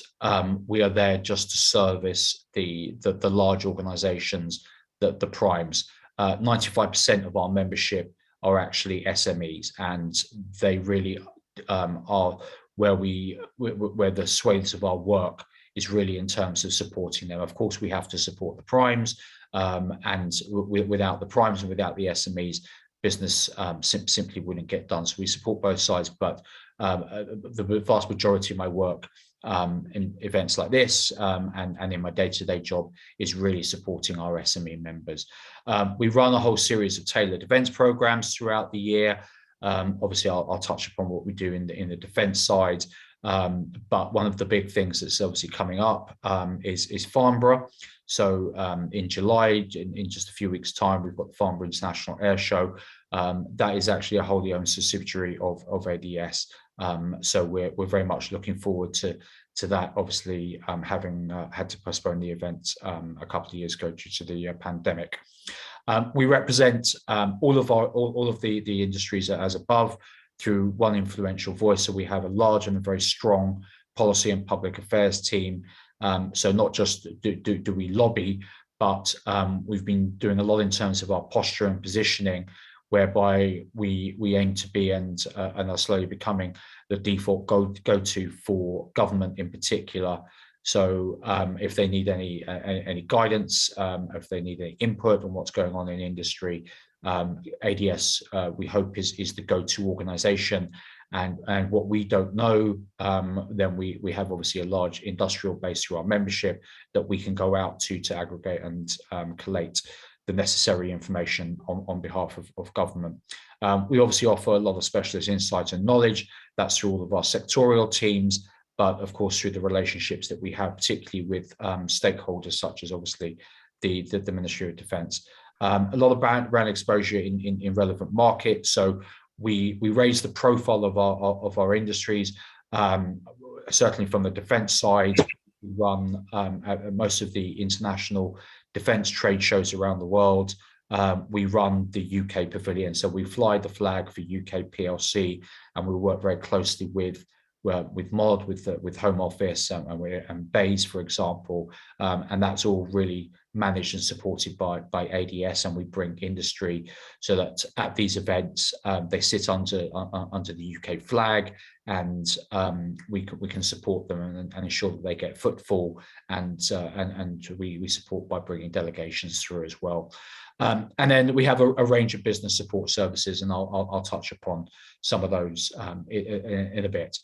we are there just to service the large organizations, the primes. 95% of our membership are actually SMEs, and they really are where the swathes of our work is really in terms of supporting them. Of course, we have to support the primes, and without the primes and without the SMEs, business simply wouldn't get done. So we support both sides, but the vast majority of my work in events like this and in my day-to-day job is really supporting our SME members. We run a whole series of tailored events programs throughout the year. Obviously, I'll touch upon what we do in the defence side, but one of the big things that's obviously coming up is Farnborough. So in July, in just a few weeks' time, we've got the Farnborough International Air Show. That is actually a wholly owned subsidiary of ADS. So we're very much looking forward to that, obviously having had to postpone the event a couple of years ago due to the pandemic. We represent all of the industries as above through one influential voice. So we have a large and a very strong policy and public affairs team. So not just do we lobby, but we've been doing a lot in terms of our posture and positioning, whereby we aim to be and are slowly becoming the default go-to for government in particular. So if they need any guidance, if they need any input on what's going on in industry, ADS we hope is the go-to organisation. And what we don't know, then we have obviously a large industrial base through our membership that we can go out to aggregate and collate the necessary information on behalf of government. We obviously offer a lot of specialist insights and knowledge. That's through all of our sectorial teams, but of course through the relationships that we have, particularly with stakeholders such as obviously the Ministry of Defence. A lot of brand exposure in relevant markets. So we raise the profile of our industries, certainly from the defence side. We run most of the international defence trade shows around the world. We run the UK pavilion, so we fly the flag for UK PLC, and we work very closely with MoD, with Home Office and BAYS, for example, and that's all really managed and supported by ADS, and we bring industry so that at these events they sit under the UK flag, and we can support them and ensure that they get footfall, and we support by bringing delegations through as well. And then we have a range of business support services, and I'll touch upon some of those in a bit.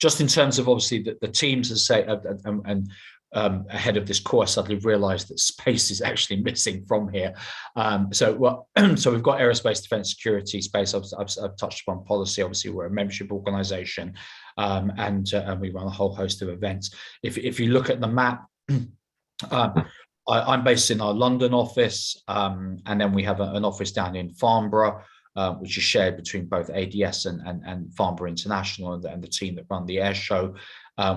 Just in terms of obviously the teams, as I say, ahead of this call, I suddenly realised that space is actually missing from here. So we've got aerospace, defence, security, space. I've touched upon policy. Obviously, we're a membership organisation, and we run a whole host of events. If you look at the map, I'm based in our London office, and then we have an office down in Farnborough, which is shared between both ADS and Farnborough International and the team that run the air show.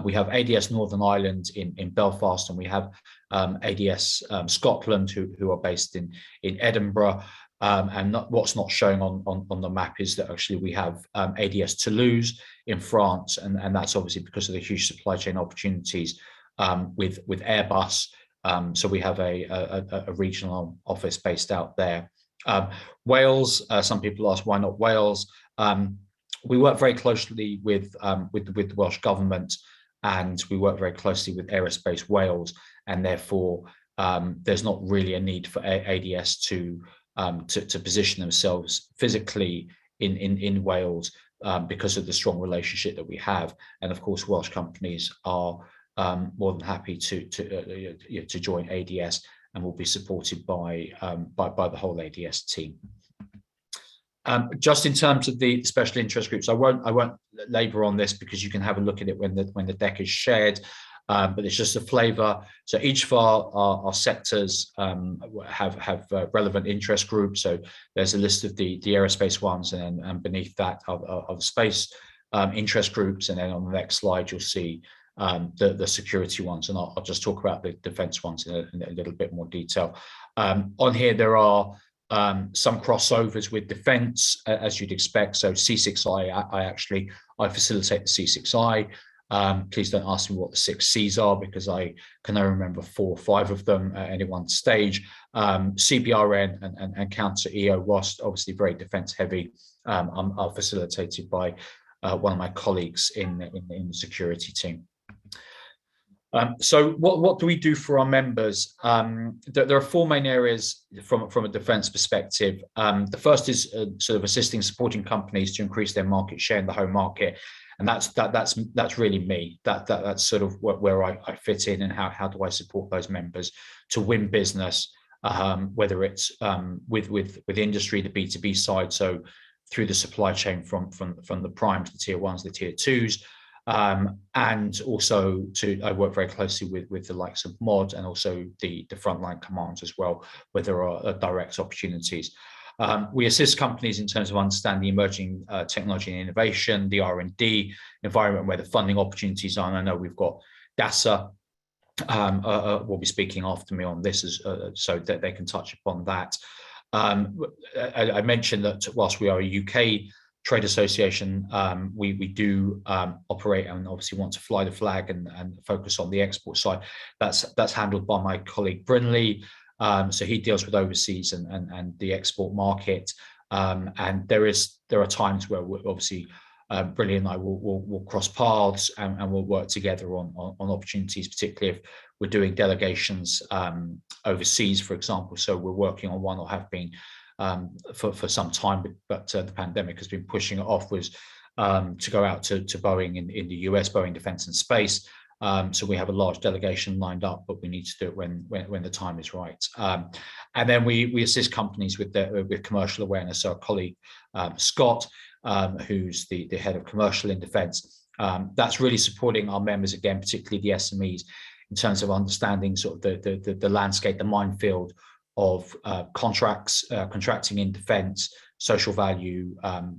We have ADS Northern Ireland in Belfast, and we have ADS Scotland, who are based in Edinburgh. And what's not showing on the map is that actually we have ADS Toulouse in France, and that's obviously because of the huge supply chain opportunities with Airbus. So we have a regional office based out there. Wales, some people ask why not Wales? We work very closely with the Welsh Government, and we work very closely with Aerospace Wales, and therefore there's not really a need for ADS to position themselves physically in Wales because of the strong relationship that we have. And of course, Welsh companies are more than happy to join ADS, and will be supported by the whole ADS team. Just in terms of the special interest groups, I won't labour on this because you can have a look at it when the deck is shared. But it's just a flavour. So each of our sectors have relevant interest groups. So there's a list of the aerospace ones, and beneath that are the space interest groups. And then on the next slide, you'll see the security ones. And I'll just talk about the defence ones in a little bit more detail. On here, there are some crossovers with defence, as you'd expect. So C6I, I facilitate the C6I. Please don't ask me what the 6 Cs are, because I can only remember 4 or 5 of them at any one stage. CBRN and counter EO, whilst obviously very defence heavy, are facilitated by one of my colleagues in the security team. So what do we do for our members? There are 4 main areas from a defence perspective. The first is sort of assisting, supporting companies to increase their market share in the home market. And that's really me. That's sort of where I fit in, and how do I support those members to win business, whether it's with industry, the B2B side, so through the supply chain from the primes, the tier 1s, the tier 2s, and also I work very closely with the likes of MoD, and also the frontline commands as well, where there are direct opportunities. We assist companies in terms of understanding the emerging technology and innovation, the R&D environment where the funding opportunities are. And I know we've got DASA will be speaking after me on this, so that they can touch upon that. I mentioned that whilst we are a UK trade association, we do operate and obviously want to fly the flag and focus on the export side. That's handled by my colleague Brynley. So he deals with overseas and the export market, and there are times where obviously Brynley and I will cross paths and we'll work together on opportunities, particularly if we're doing delegations overseas, for example. So we're working on one, or have been for some time, but the pandemic has been pushing it off, was to go out to Boeing in the US, Boeing Defence and Space. So we have a large delegation lined up, but we need to do it when the time is right. And then we assist companies with commercial awareness. So our colleague Scott, who's the head of commercial in defence, that's really supporting our members, again, particularly the SMEs, in terms of understanding sort of the landscape, the minefield of contracting in defence, social value,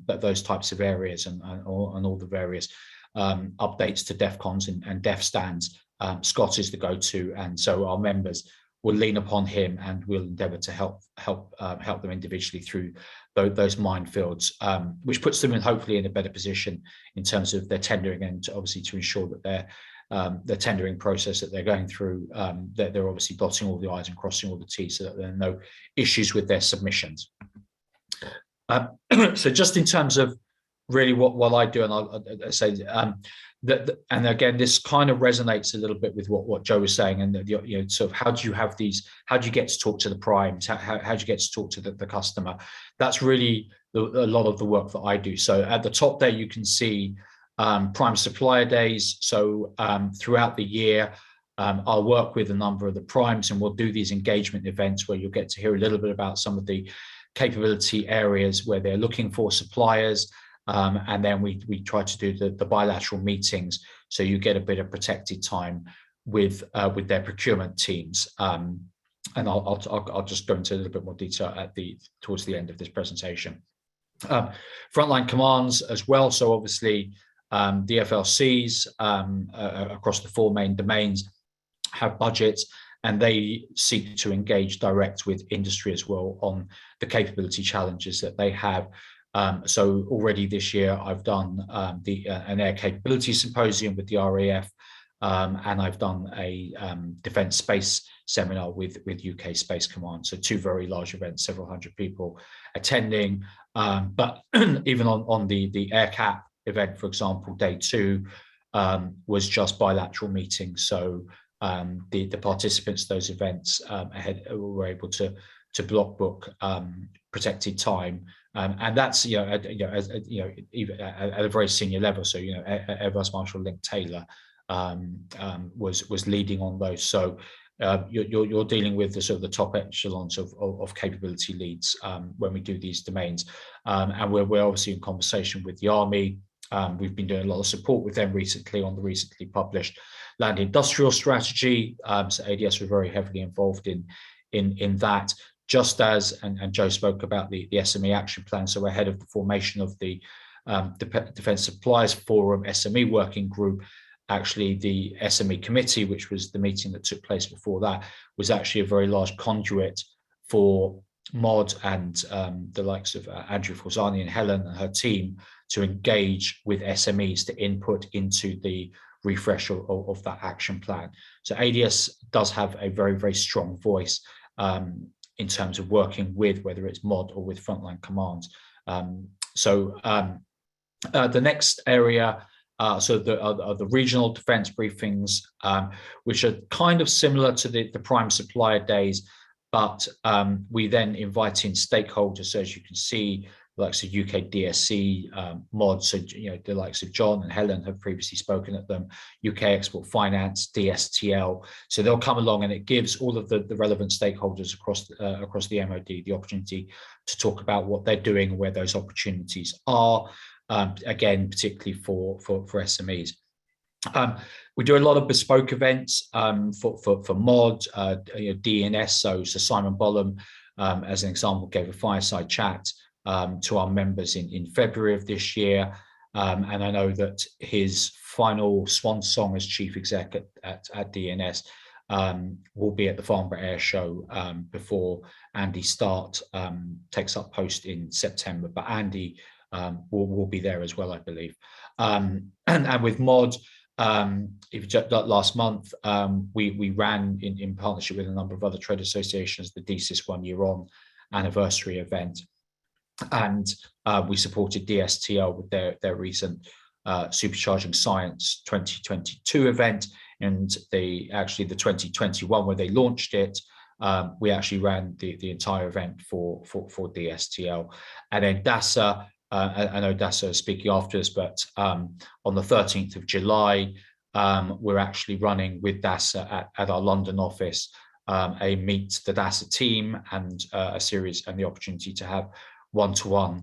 those types of areas, and all the various updates to DEFCONs and DEF stands. Scott is the go-to, and so our members will lean upon him, and we'll endeavour to help them individually through those minefields, which puts them hopefully in a better position in terms of their tendering, and obviously to ensure that the tendering process that they're going through, that they're obviously dotting all the I's and crossing all the T's, so that there are no issues with their submissions. So just in terms of really what I do, and I'll say that, and again, this kind of resonates a little bit with what Joe was saying, and sort of how do you get to talk to the primes, how do you get to talk to the customer? That's really a lot of the work that I do. So at the top there, you can see prime supplier days. So throughout the year, I'll work with a number of the primes, and we'll do these engagement events where you'll get to hear a little bit about some of the capability areas where they're looking for suppliers. And then we try to do the bilateral meetings, so you get a bit of protected time with their procurement teams. And I'll just go into a little bit more detail towards the end of this presentation. Frontline commands as well. So obviously the FLCs across the 4 main domains have budgets, and they seek to engage direct with industry as well on the capability challenges that they have. So already this year, I've done an air capability symposium with the RAF, and I've done a defence space seminar with UK Space Command. So 2 very large events, several hundred people attending. But even on the AirCap event, for example, day 2 was just bilateral meetings. So the participants to those events ahead were able to block book protected time, and that's even at a very senior level. So Air Vice Marshal Link Taylor was leading on those. So you're dealing with the sort of the top echelons of capability leads when we do these domains, and we're obviously in conversation with the Army. We've been doing a lot of support with them recently on the recently published land industrial strategy. So ADS were very heavily involved in that, just as, and Joe spoke about the SME action plan. So ahead of the formation of the Defence Suppliers Forum SME working group, actually the SME committee, which was the meeting that took place before that, was actually a very large conduit for MoD and the likes of Andrew Forzani and Helen and her team to engage with SMEs to input into the refresh of that action plan. So ADS does have a very, very strong voice in terms of working with, whether it's MoD or with frontline commands. The next area, the regional defence briefings, which are kind of similar to the prime supplier days, but we then invite in stakeholders. So as you can see, the likes of UK DSC, MoD, so the likes of John and Helen have previously spoken at them, UK Export Finance, DSTL. So they'll come along, and it gives all of the relevant stakeholders across the MoD the opportunity to talk about what they're doing and where those opportunities are. Again, particularly for SMEs. We do a lot of bespoke events for MoD, DNS. So Simon Bollum, as an example, gave a fireside chat to our members in February of this year. And I know that his final swan song as chief exec at DNS will be at the Farnborough Air Show before Andy Start takes up post in September. But Andy will be there as well, I believe. And with MoD, last month, we ran in partnership with a number of other trade associations, the DSIS 1 year on anniversary event. And we supported DSTL with their recent Supercharging Science 2022 event. And the 2021, where they launched it, we actually ran the entire event for DSTL. And then DASA, I know DASA is speaking after us, but on the 13th of July, we're actually running with DASA at our London office a Meet the DASA team and a series and the opportunity to have one-to-one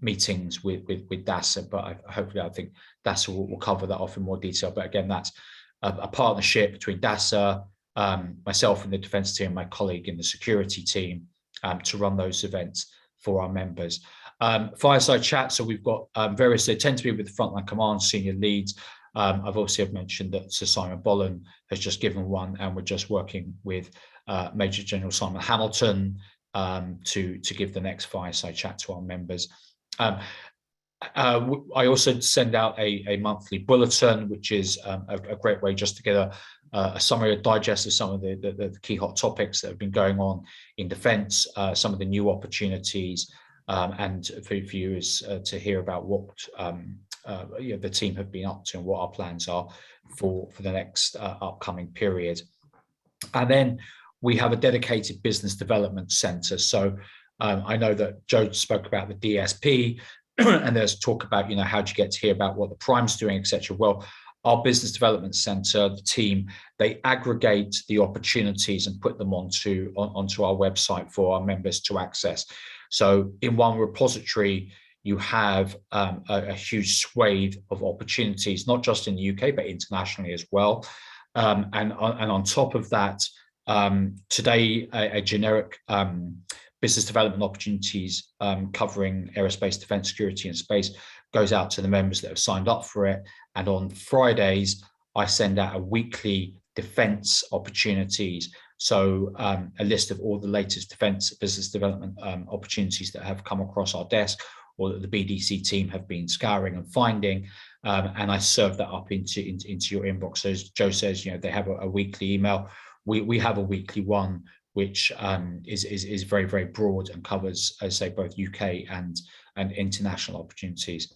meetings with DASA. But hopefully I think DASA will cover that off in more detail. But again, that's a partnership between DASA, myself in the defence team, my colleague in the security team, to run those events for our members. Fireside chat, so we've got various, they tend to be with the frontline command senior leads. I've also mentioned that Sir Simon Bollum has just given one, and we're just working with Major General Simon Hamilton to give the next fireside chat to our members. I also send out a monthly bulletin, which is a great way just to get a summary, a digest of some of the key hot topics that have been going on in defence, some of the new opportunities, and for viewers to hear about what the team have been up to and what our plans are for the next upcoming period. And then we have a dedicated business development centre. So I know that Joe spoke about the DSP, and there's talk about, how do you get to hear about what the Prime's doing, etc. Well, our business development centre, the team, they aggregate the opportunities and put them onto our website for our members to access. So in one repository, you have a huge swathe of opportunities, not just in the UK, but internationally as well. And on top of that, today, a generic business development opportunities covering aerospace, defence, security and space goes out to the members that have signed up for it. And on Fridays, I send out a weekly defence opportunities. So a list of all the latest defence business development opportunities that have come across our desk or that the BDC team have been scouring and finding. and I serve that up into your inbox. So as Joe says, they have a weekly email. We have a weekly one, which is very, very broad and covers, as I say, both UK and international opportunities.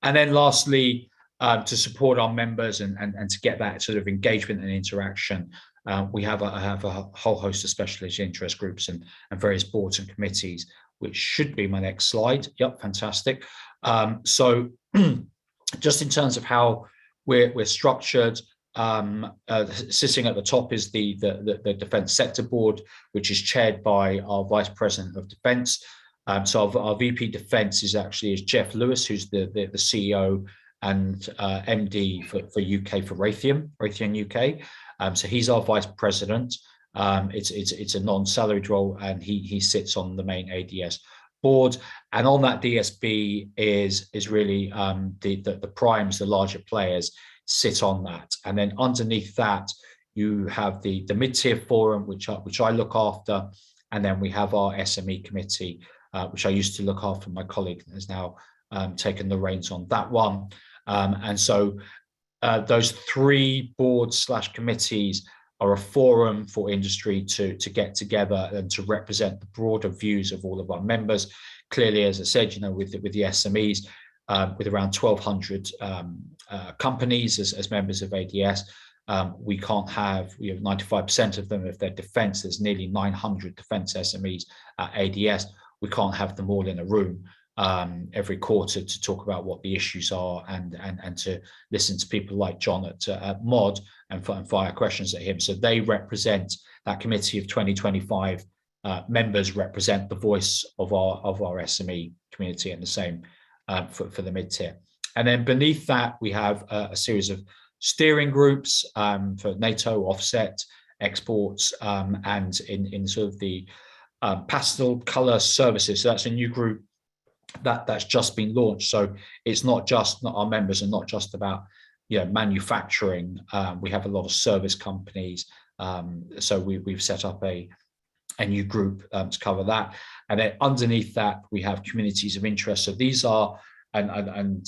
And then lastly, to support our members and to get that sort of engagement and interaction, I have a whole host of specialist interest groups and various boards and committees, which should be my next slide. Yep, fantastic. So just in terms of how we're structured, sitting at the top is the Defence Sector Board, which is chaired by our Vice President of Defence. So our VP Defence is Jeff Lewis, who's the CEO and MD for UK for Raytheon UK. So he's our Vice President. It's a non-salaried role, and he sits on the main ADS board. And on that DSB is really the primes, the larger players sit on that. And then underneath that, you have the mid-tier forum, which I look after. And then we have our SME committee, which I used to look after. My colleague has now taken the reins on that one. And so those three boards / committees are a forum for industry to get together and to represent the broader views of all of our members. Clearly, as I said, with the SMEs, with around 1,200 companies as members of ADS, we can't have 95% of them. If they're defence, there's nearly 900 defence SMEs at ADS. We can't have them all in a room every quarter to talk about what the issues are and to listen to people like John at MoD and fire questions at him. So they represent, that committee of 2025 members represent the voice of our SME community, and the same for the mid-tier. And then beneath that, we have a series of steering groups for NATO, offset, exports, and in sort of the pastel colour services. So that's a new group that's just been launched. So it's not our members are not just about manufacturing. We have a lot of service companies. So we've set up a new group to cover that. And then underneath that, we have communities of interest. So these are, and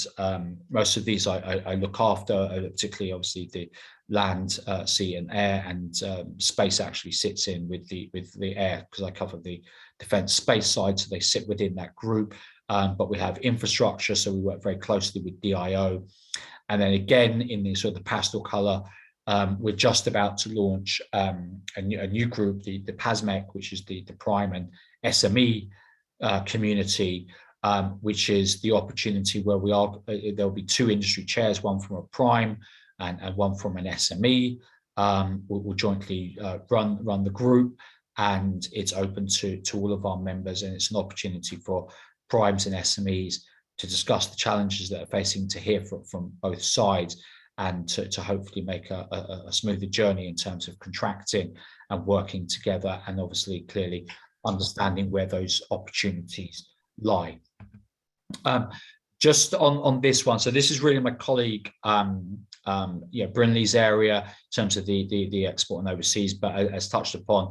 most of these I look after, particularly obviously the land, sea and air, and space actually sits in with the air, because I cover the defence space side, so they sit within that group. But we have infrastructure, so we work very closely with DIO. And then again, in the sort of the pastel colour, we're just about to launch a new group, the PASMEC, which is the prime and SME community, which is the opportunity where there'll be two industry chairs, one from a prime and one from an SME. We'll jointly run the group, and it's open to all of our members, and it's an opportunity for primes and SMEs to discuss the challenges that are facing, to hear from both sides, and to hopefully make a smoother journey in terms of contracting and working together, and obviously clearly understanding where those opportunities lie. Just on this one, so this is really my colleague Brinley's area in terms of the export and overseas, but as touched upon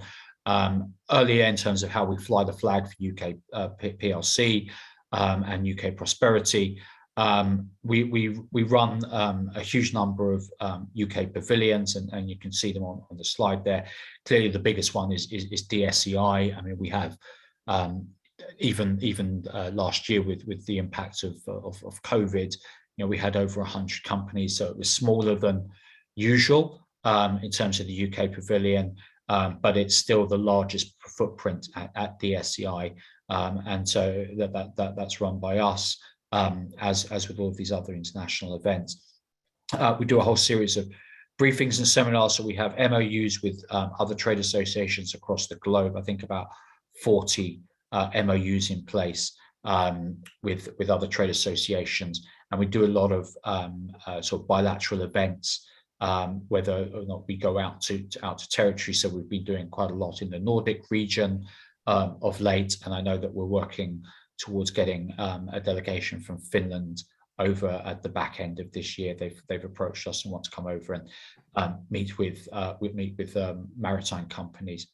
earlier in terms of how we fly the flag for UK PLC and UK Prosperity. We run a huge number of UK pavilions, and you can see them on the slide there. Clearly, the biggest one is DSEI. I mean, we have even last year with the impact of COVID, we had over 100 companies, so it was smaller than usual in terms of the UK pavilion, but it's still the largest footprint at DSEI, and so that's run by us. As with all of these other international events. We do a whole series of briefings and seminars. So we have MOUs with other trade associations across the globe. I think about 40 MOUs in place with other trade associations. And we do a lot of sort of bilateral events, whether or not we go out to territory. So we've been doing quite a lot in the Nordic region of late. And I know that we're working towards getting a delegation from Finland over at the back end of this year. They've approached us and want to come over and meet with maritime companies.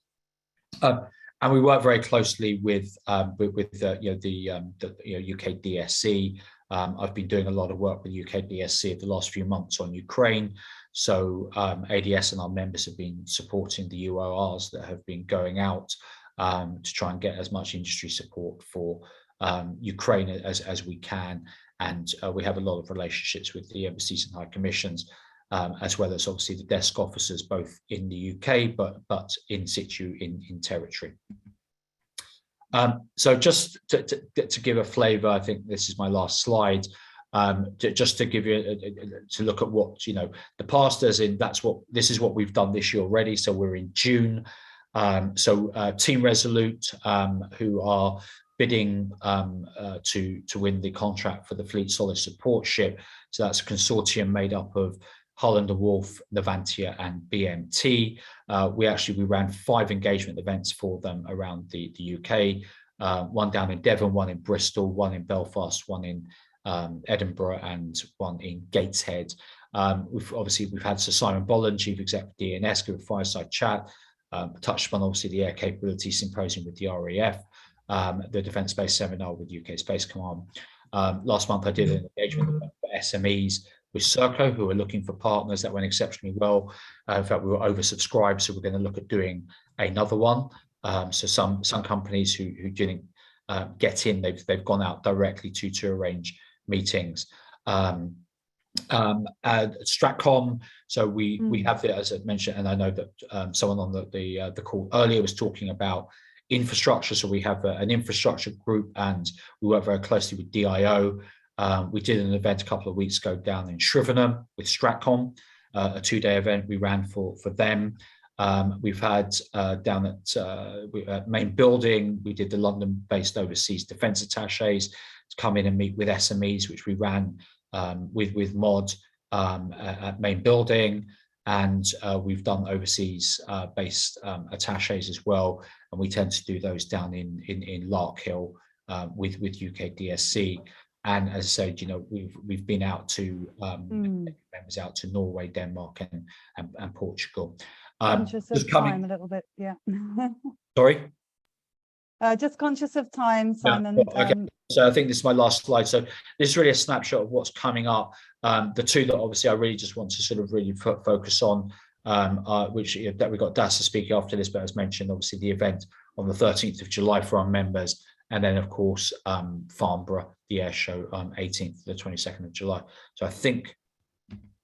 And we work very closely with the UK DSC I've been doing a lot of work with UK DSC the last few months on Ukraine. So ADS and our members have been supporting the UORs that have been going out to try and get as much industry support for Ukraine as we can. And we have a lot of relationships with the embassies and high commissions, as well as obviously the desk officers, both in the UK, but in situ in territory. So just to give a flavour, I think this is my last slide. Just to give you to look at what the past, as in this is what we've done this year already. So we're in June. Team Resolute, who are bidding to win the contract for the Fleet Solid Support Ship. So that's a consortium made up of Hull and de Wolf, Navantia, and BMT. We ran 5 engagement events for them around the UK, one down in Devon, one in Bristol, one in Belfast, one in Edinburgh, and one in Gateshead. We've had Sir Simon Bolland, Chief Executive DNS, give a fireside chat, touched upon obviously the Air Capability Symposium with the RAF, the Defence Space Seminar with UK Space Command. Last month I did an engagement event for SMEs with Serco, who are looking for partners. That went exceptionally well. In fact, we were oversubscribed, so we're going to look at doing another one. So some companies who didn't get in, they've gone out directly to arrange meetings. Stratcom. So we have it, as I mentioned, and I know that someone on the call earlier was talking about infrastructure. So we have an infrastructure group, and we work very closely with DIO. We did an event a couple of weeks ago down in Shrivenham with Stratcom, a 2-day event we ran for them. We've had down at main building, we did the London-based overseas defence attaches to come in and meet with SMEs, which we ran with MoD at main building, and we've done overseas based attaches as well, and we tend to do those down in Larkhill with UK DSC. And as I said, we've been out to members out to Norway, Denmark, and Portugal. Conscious of time a little bit, yeah. Sorry? Just conscious of time, Simon. Yeah, okay. So I think this is my last slide. So this is really a snapshot of what's coming up. The two that obviously I really just want to sort of really focus on, that we've got DASA speaking after this, but as mentioned, obviously the event on the 13th of July for our members, and then of course Farnborough, the air show, 18th to the 22nd of July. So I think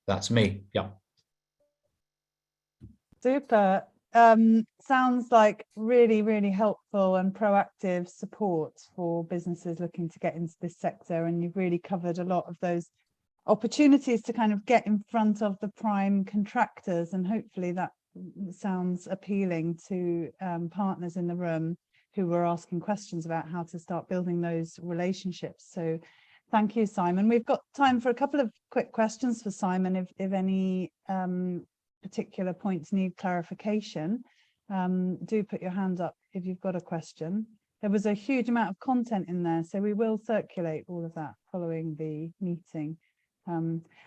that's me. Yeah. Super. Sounds like really, really helpful and proactive support for businesses looking to get into this sector. And you've really covered a lot of those opportunities to kind of get in front of the prime contractors. And hopefully that sounds appealing to partners in the room who were asking questions about how to start building those relationships. So thank you, Simon. We've got time for a couple of quick questions for Simon, if any particular points need clarification. Do put your hand up if you've got a question. There was a huge amount of content in there, so we will circulate all of that following the meeting.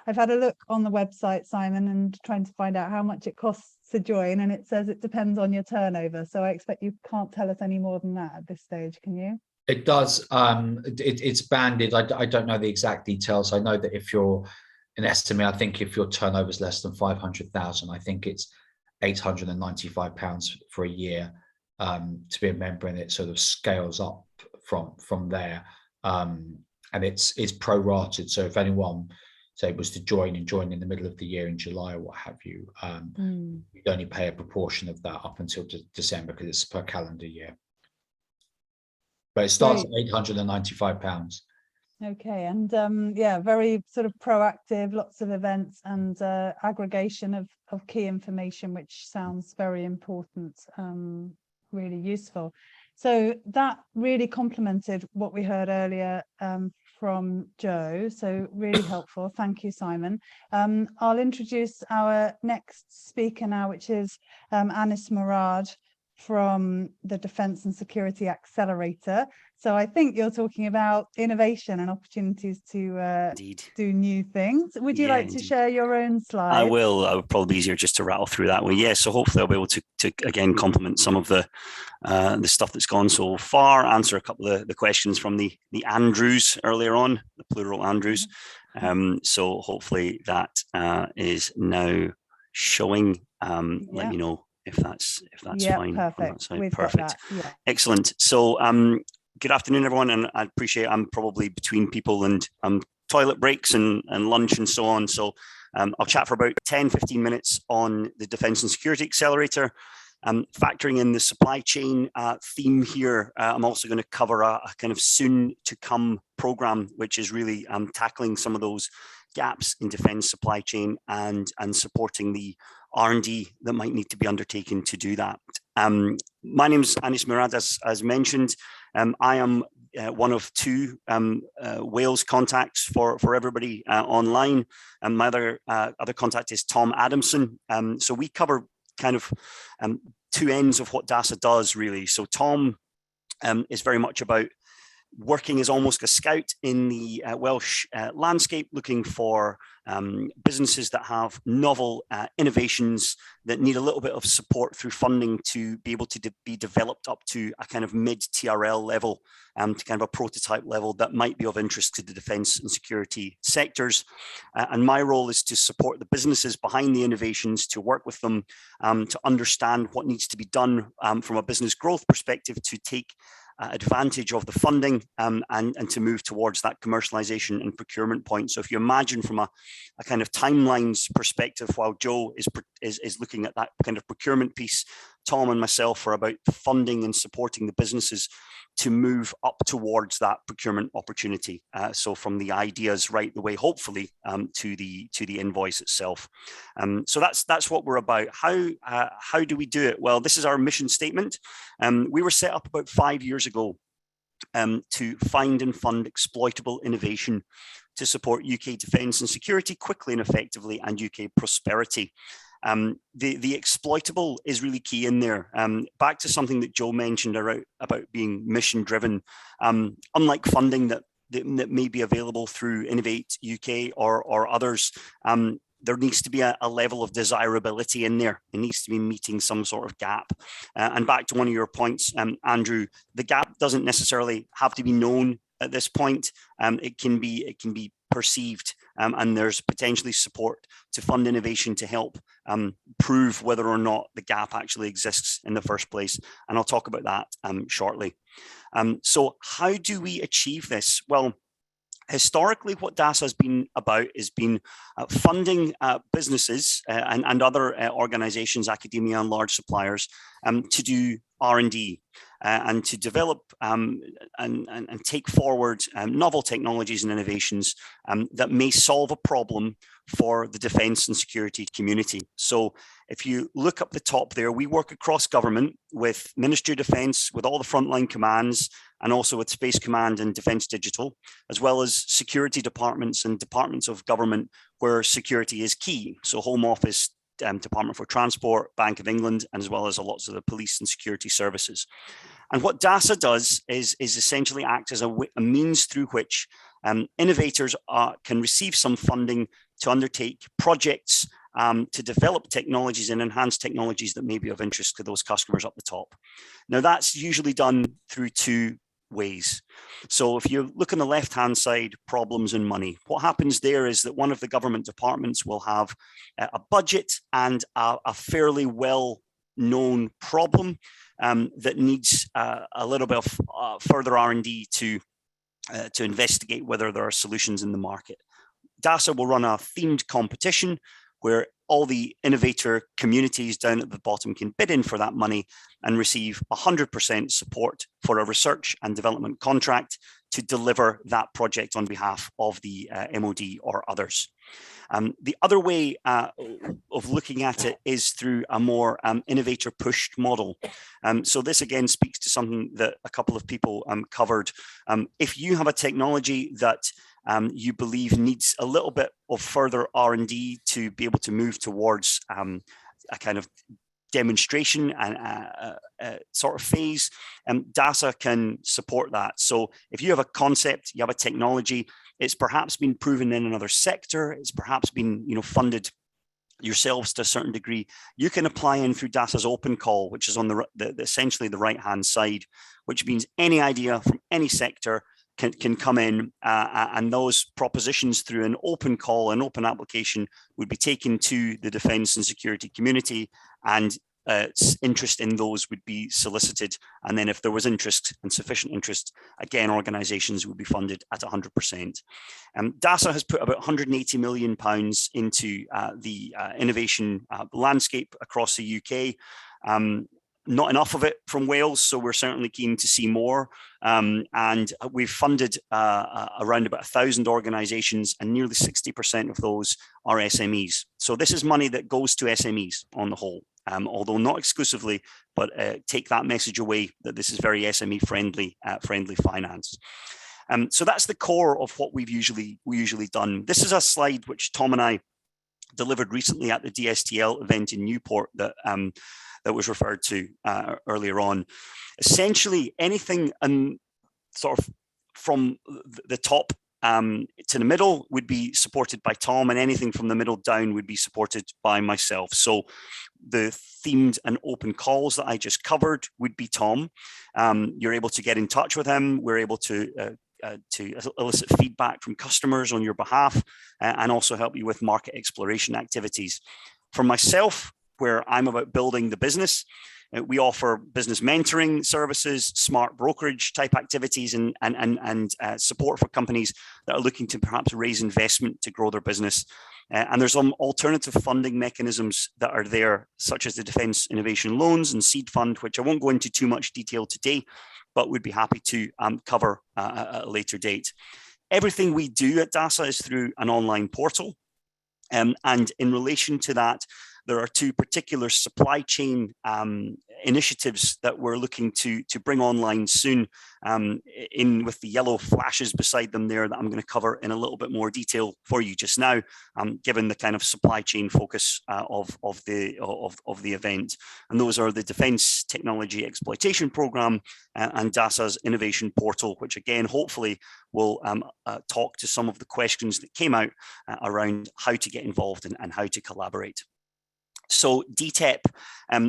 I've had a look on the website, Simon, and trying to find out how much it costs to join, and it says it depends on your turnover. So I expect you can't tell us any more than that at this stage, can you? It does. It's banded. I don't know the exact details. I know that if you're an SME, I think if your turnover is less than 500,000, I think it's £895 for a year to be a member, and it sort of scales up from there. And it's prorated. So if anyone say was to join in the middle of the year in July or what have you, you'd only pay a proportion of that up until December, because it's per calendar year. But it starts at £895. Okay, and yeah, very sort of proactive, lots of events and aggregation of key information, which sounds very important, really useful. So that really complemented what we heard earlier from Joe, so really helpful. Thank you, Simon. I'll introduce our next speaker now, which is Anis Murad from the Defence and Security Accelerator. So I think you're talking about innovation and opportunities to do new things. Would you like to share your own slide? I will. It would probably be easier just to rattle through that way. Yeah, so hopefully I'll be able to again complement some of the stuff that's gone so far, answer a couple of the questions from the Andrews earlier on, the plural Andrews. So hopefully that is now showing. Let me know if that's fine. Perfect. Perfect. Excellent. So good afternoon, everyone, and I appreciate I'm probably between people and toilet breaks and lunch and so on. So I'll chat for about 10-15 minutes on the Defence and Security Accelerator. Factoring in the supply chain theme here, I'm also going to cover a kind of soon to come program, which is really tackling some of those gaps in defence supply chain and supporting the R&D that might need to be undertaken to do that. My name is Anis Murad, as mentioned. I am one of two Wales contacts for everybody online, and my other contact is Tom Adamson. So we cover kind of two ends of what DASA does, really. So Tom is very much about working as almost a scout in the Welsh landscape, looking for businesses that have novel innovations that need a little bit of support through funding to be able to be developed up to a kind of mid-TRL level, to kind of a prototype level that might be of interest to the defence and security sectors. And my role is to support the businesses behind the innovations, to work with them, to understand what needs to be done from a business growth perspective to take advantage of the funding and to move towards that commercialization and procurement point. So if you imagine from a kind of timelines perspective, while Joe is looking at that kind of procurement piece, Tom and myself are about funding and supporting the businesses to move up towards that procurement opportunity. So from the ideas right the way, hopefully, to the invoice itself. So that's what we're about. How do we do it? Well, this is our mission statement. We were set up about 5 years ago to find and fund exploitable innovation to support UK defence and security quickly and effectively, and UK prosperity. The exploitable is really key in there. Back to something that Joe mentioned about being mission driven. Unlike funding that may be available through Innovate UK or others, there needs to be a level of desirability in there. It needs to be meeting some sort of gap. And back to one of your points, Andrew, the gap doesn't necessarily have to be known at this point. It can be perceived, and there's potentially support to fund innovation to help prove whether or not the gap actually exists in the first place. And I'll talk about that shortly. So how do we achieve this? Well, historically, what DASA has been about is funding businesses and other organizations, academia and large suppliers to do R&D and to develop and take forward novel technologies and innovations that may solve a problem for the defence and security community. So if you look up the top there, we work across government with Ministry of Defence, with all the frontline commands, and also with Space Command and Defence Digital, as well as security departments and departments of government where security is key. So Home Office, Department for Transport, Bank of England, and as well as lots of the police and security services. And what DASA does is essentially act as a means through which innovators can receive some funding to undertake projects to develop technologies and enhance technologies that may be of interest to those customers up the top. Now, that's usually done through two ways. So if you look on the left-hand side, problems and money, what happens there is that one of the government departments will have a budget and a fairly well-known problem that needs a little bit of further R&D to investigate whether there are solutions in the market. DASA will run a themed competition where all the innovator communities down at the bottom can bid in for that money and receive 100% support for a research and development contract to deliver that project on behalf of the MoD or others. The other way of looking at it is through a more innovator pushed model. So this again speaks to something that a couple of people covered. If you have a technology that you believe needs a little bit of further R&D to be able to move towards a kind of demonstration and sort of phase, DASA can support that. So if you have a concept, you have a technology, it's perhaps been proven in another sector, it's perhaps been funded yourselves to a certain degree, you can apply in through DASA's open call, which is on essentially the right hand side, which means any idea from any sector can come in, and those propositions through an open call, an open application, would be taken to the defence and security community, and interest in those would be solicited. And then if there was interest and sufficient interest, again, organisations would be funded at 100%. DASA has put about £180 million into the innovation landscape across the UK. Not enough of it from Wales, so we're certainly keen to see more. And we've funded around about 1,000 organisations, and nearly 60% of those are SMEs. So this is money that goes to SMEs on the whole, although not exclusively, but take that message away that this is very SME friendly finance. So that's the core of what we've usually done. This is a slide which Tom and I delivered recently at the DSTL event in Newport that was referred to earlier on. Essentially, anything sort of from the top to the middle would be supported by Tom, and anything from the middle down would be supported by myself. So the themed and open calls that I just covered would be Tom. You're able to get in touch with him. We're able to elicit feedback from customers on your behalf, and also help you with market exploration activities. For myself, where I'm about building the business, we offer business mentoring services, smart brokerage type activities, and support for companies that are looking to perhaps raise investment to grow their business. And there's some alternative funding mechanisms that are there, such as the Defence Innovation Loans and Seed Fund, which I won't go into too much detail today, but would be happy to cover at a later date. Everything we do at DASA is through an online portal. And in relation to that, there are two particular supply chain initiatives that we're looking to bring online soon, with the yellow flashes beside them there, that I'm going to cover in a little bit more detail for you just now, given the kind of supply chain focus of the event. And those are the Defence Technology Exploitation Programme and DASA's Innovation Portal, which again, hopefully will talk to some of the questions that came out around how to get involved and how to collaborate. So DTEP,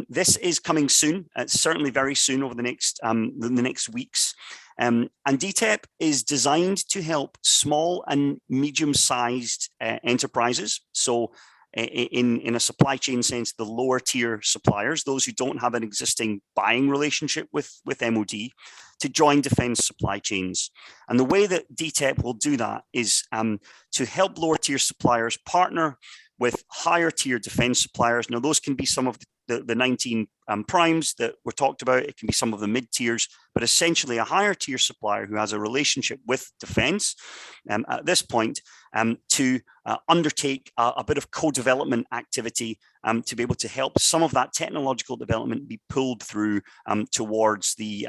this is coming soon. It's certainly very soon, over the next weeks. And DTEP is designed to help small and medium-sized enterprises. So in a supply chain sense, the lower tier suppliers, those who don't have an existing buying relationship with MoD, to join defence supply chains. And the way that DTEP will do that is to help lower tier suppliers partner with higher tier defence suppliers. Now, those can be some of the 19 primes that were talked about. It can be some of the mid tiers, but essentially a higher tier supplier who has a relationship with defence at this point, to undertake a bit of co-development activity to be able to help some of that technological development be pulled through towards the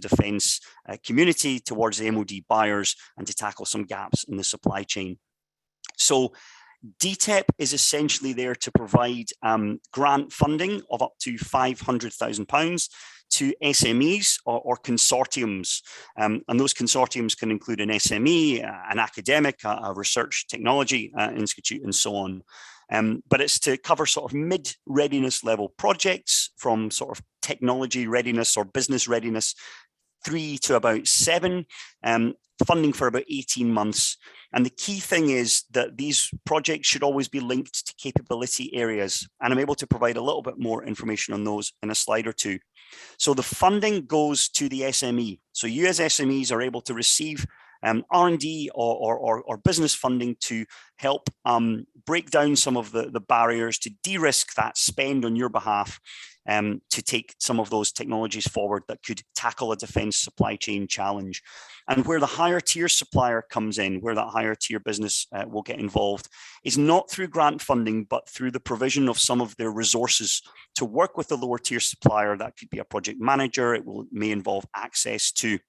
defence community, towards the MoD buyers, and to tackle some gaps in the supply chain. So DTEP is essentially there to provide grant funding of up to £500,000 to SMEs or consortiums. And those consortiums can include an SME, an academic, a research technology institute, and so on. But it's to cover sort of mid-readiness level projects, from sort of technology readiness or business readiness 3 to about 7, funding for about 18 months. And the key thing is that these projects should always be linked to capability areas. And I'm able to provide a little bit more information on those in a slide or two. So the funding goes to the SME. So you as SMEs are able to receive R&D or business funding to help break down some of the barriers, to de-risk that spend on your behalf, to take some of those technologies forward that could tackle a defence supply chain challenge. And where the higher tier supplier comes in, where that higher tier business will get involved, is not through grant funding, but through the provision of some of their resources to work with the lower tier supplier. That could be a project manager. It may involve access to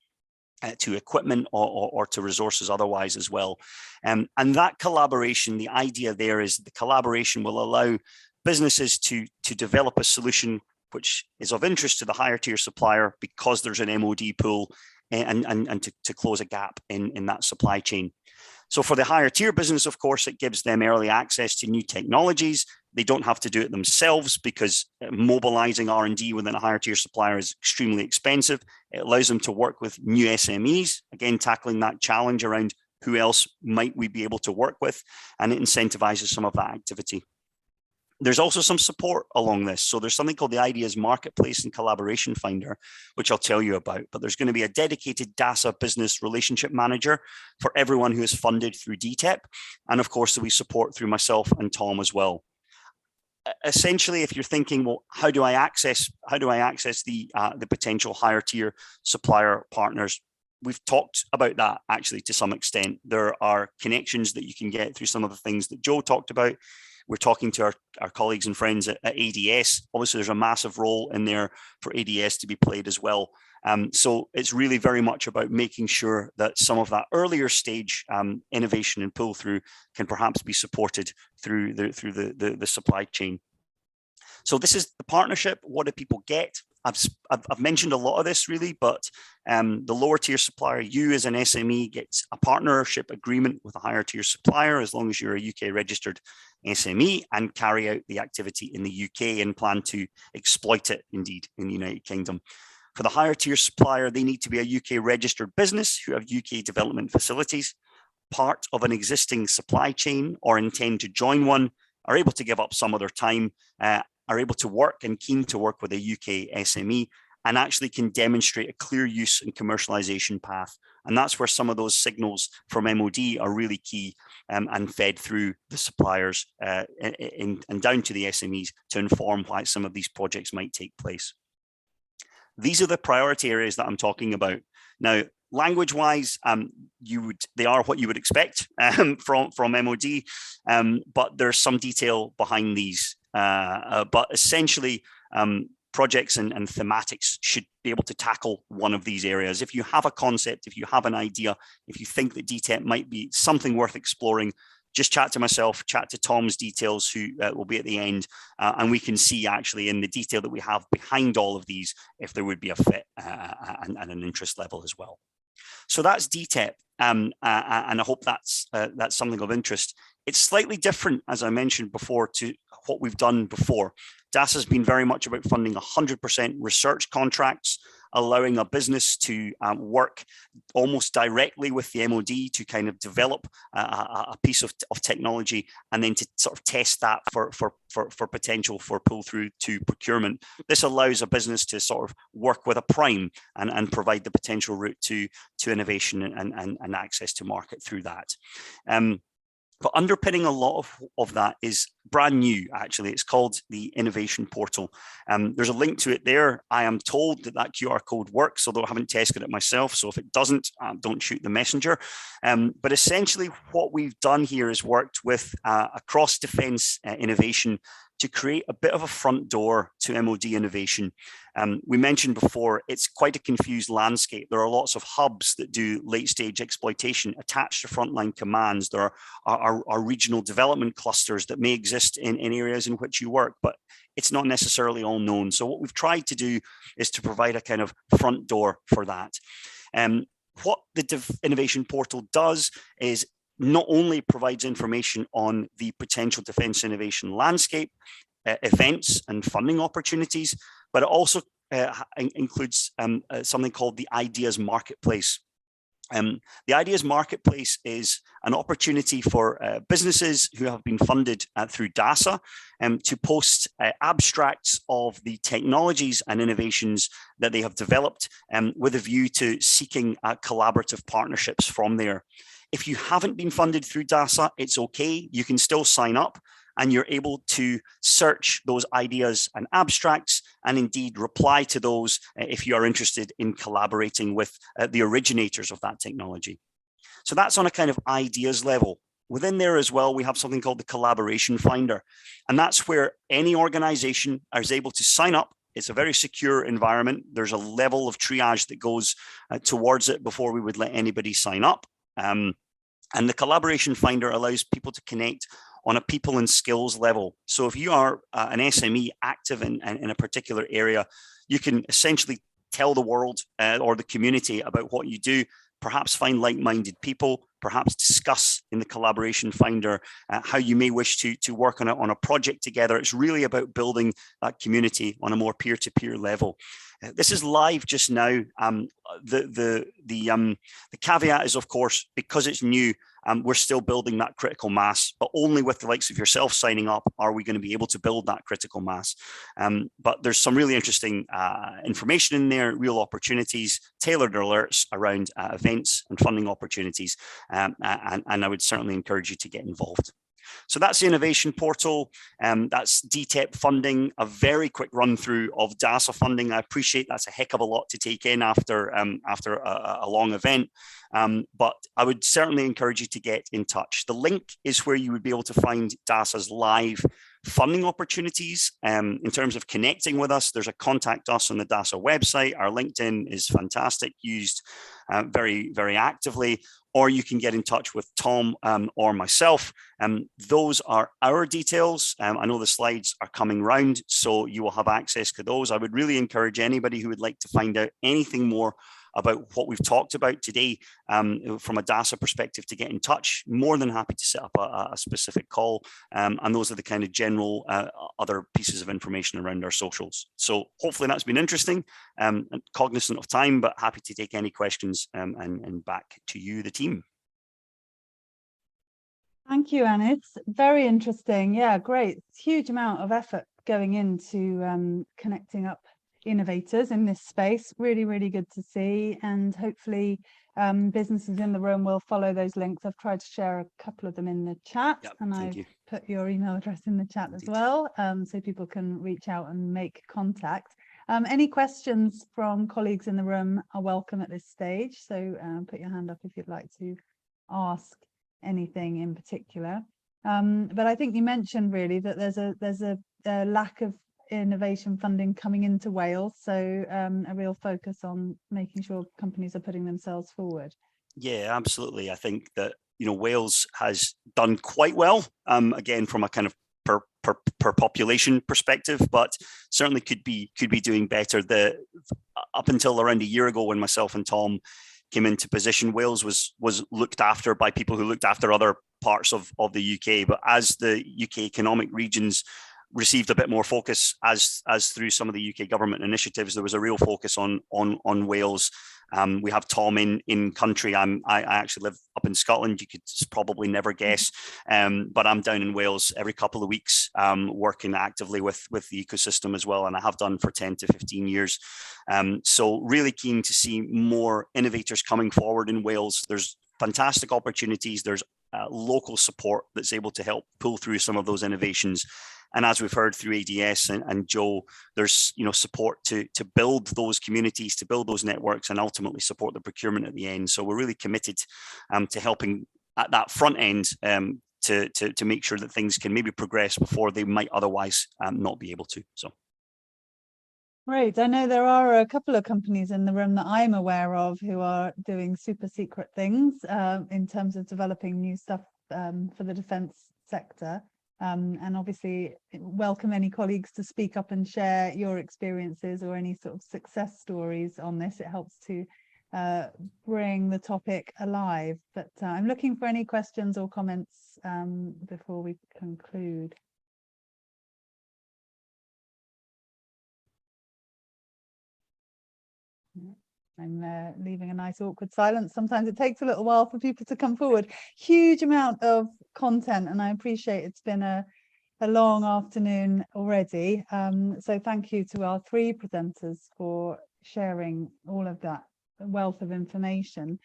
equipment or to resources otherwise as well. And that collaboration, the idea there is the collaboration will allow businesses to develop a solution which is of interest to the higher tier supplier because there's an MoD pool, and to close a gap in that supply chain. So for the higher tier business, of course, it gives them early access to new technologies. They don't have to do it themselves because mobilizing R&D within a higher tier supplier is extremely expensive. It allows them to work with new SMEs, again, tackling that challenge around who else might we be able to work with, and it incentivizes some of that activity. There's also some support along this. So there's something called the Ideas Marketplace and Collaboration Finder, which I'll tell you about, but there's going to be a dedicated DASA business relationship manager for everyone who is funded through DTEP. And of course, we support through myself and Tom as well. Essentially, if you're thinking, well, how do I access the potential higher tier supplier partners? We've talked about that actually to some extent. There are connections that you can get through some of the things that Joe talked about. We're talking to our colleagues and friends at ADS. Obviously, there's a massive role in there for ADS to be played as well. So it's really very much about making sure that some of that earlier stage innovation and pull through can perhaps be supported through the supply chain. So this is the partnership. What do people get? I've mentioned a lot of this really, but the lower tier supplier, you as an SME, gets a partnership agreement with a higher tier supplier as long as you're a UK registered SME and carry out the activity in the UK and plan to exploit it indeed in the United Kingdom. For the higher tier supplier, they need to be a UK registered business who have UK development facilities, part of an existing supply chain or intend to join one, are able to give up some of their time, are able to work and keen to work with a UK SME, and actually can demonstrate a clear use and commercialization path. And that's where some of those signals from MoD are really key and fed through the suppliers and down to the SMEs to inform why some of these projects might take place. These are the priority areas that I'm talking about. Now, language-wise, they are what you would expect from MoD, but there's some detail behind these. But essentially, projects and thematics should be able to tackle one of these areas. If you have a concept, if you have an idea, if you think that DTEP might be something worth exploring, just chat to myself, chat to Tom's details, who will be at the end, and we can see actually in the detail that we have behind all of these if there would be a fit and an interest level as well. So that's DTEP, and I hope that's something of interest. It's slightly different, as I mentioned before, to what we've done before. DASA has been very much about funding 100% research contracts, allowing a business to work almost directly with the MoD to kind of develop a piece of technology and then to sort of test that for potential for pull through to procurement. This allows a business to sort of work with a prime and provide the potential route to innovation and access to market through that. But underpinning a lot of that is brand new, actually. It's called the Innovation Portal. There's a link to it there. I am told that QR code works, although I haven't tested it myself. So if it doesn't, don't shoot the messenger. But essentially what we've done here is worked with a cross-defence innovation to create a bit of a front door to MoD innovation. We mentioned before, it's quite a confused landscape. There are lots of hubs that do late stage exploitation attached to frontline commands. There are regional development clusters that may exist in areas in which you work, but it's not necessarily all known. So what we've tried to do is to provide a kind of front door for that. What the Innovation Portal does is not only provides information on the potential defence innovation landscape, events and funding opportunities, but it also includes something called the Ideas Marketplace. The Ideas Marketplace is an opportunity for businesses who have been funded through DASA to post abstracts of the technologies and innovations that they have developed with a view to seeking collaborative partnerships from there. If you haven't been funded through DASA, it's okay. You can still sign up and you're able to search those ideas and abstracts and indeed reply to those if you are interested in collaborating with the originators of that technology. So that's on a kind of ideas level. Within there as well, we have something called the Collaboration Finder, and that's where any organization is able to sign up. It's a very secure environment. There's a level of triage that goes towards it before we would let anybody sign up. And the Collaboration Finder allows people to connect on a people and skills level. So if you are an SME active in a particular area, you can essentially tell the world or the community about what you do, perhaps find like-minded people, perhaps discuss in the collaboration finder how you may wish to work on a project together. It's really about building that community on a more peer-to-peer level. This is live just now. The caveat is, of course, because it's new, we're still building that critical mass, but only with the likes of yourself signing up are we going to be able to build that critical mass. But there's some really interesting information in there, real opportunities, tailored alerts around events and funding opportunities. And I would certainly encourage you to get involved. So that's the innovation portal. That's DTEP funding, a very quick run through of DASA funding. I appreciate that's a heck of a lot to take in after a long event. But I would certainly encourage you to get in touch. The link is where you would be able to find DASA's live funding opportunities. In terms of connecting with us, there's a contact us on the DASA website. Our LinkedIn is fantastic, used very, very actively. Or you can get in touch with Tom or myself. Those are our details. I know the slides are coming round, so you will have access to those. I would really encourage anybody who would like to find out anything more about what we've talked about today from a DASA perspective to get in touch. More than happy to set up a specific call. And those are the kind of general other pieces of information around our socials. So hopefully that's been interesting, and cognizant of time, but happy to take any questions and back to you, the team. Thank you, Anne. It's very interesting. Yeah, great. Huge amount of effort going into connecting up innovators in this space. Really, really good to see. And hopefully businesses in the room will follow those links. I've tried to share a couple of them in the chat, and I've put your email address in the chat as well, so people can reach out and make contact. Any questions from colleagues in the room are welcome at this stage. So put your hand up if you'd like to ask anything in particular. But I think you mentioned really that there's a lack of innovation funding coming into Wales, so a real focus on making sure companies are putting themselves forward. Yeah, absolutely. I think that Wales has done quite well, again from a kind of per population perspective, but certainly could be doing better. Up until around a year ago, when myself and Tom came into position, Wales was looked after by people who looked after other parts of the UK. But as the UK economic regions received a bit more focus, as through some of the UK government initiatives, there was a real focus on Wales. We have Tom in country. I actually live up in Scotland. You could probably never guess, but I'm down in Wales every couple of weeks, working actively with the ecosystem as well, and I have done for 10 to 15 years. So really keen to see more innovators coming forward in Wales. There's fantastic opportunities. There's local support that's able to help pull through some of those innovations. And as we've heard through ADS and Joe, there's support to build those communities, to build those networks, and ultimately support the procurement at the end. So we're really committed to helping at that front end to make sure that things can maybe progress before they might otherwise not be able to. So. Great. I know there are a couple of companies in the room that I'm aware of who are doing super secret things in terms of developing new stuff for the defence sector. And obviously welcome any colleagues to speak up and share your experiences or any sort of success stories on this. It helps to bring the topic alive. But I'm looking for any questions or comments before we conclude. I'm leaving a nice awkward silence. Sometimes it takes a little while for people to come forward. Huge amount of content, and I appreciate it's been a long afternoon already. So thank you to our three presenters for sharing all of that wealth of information.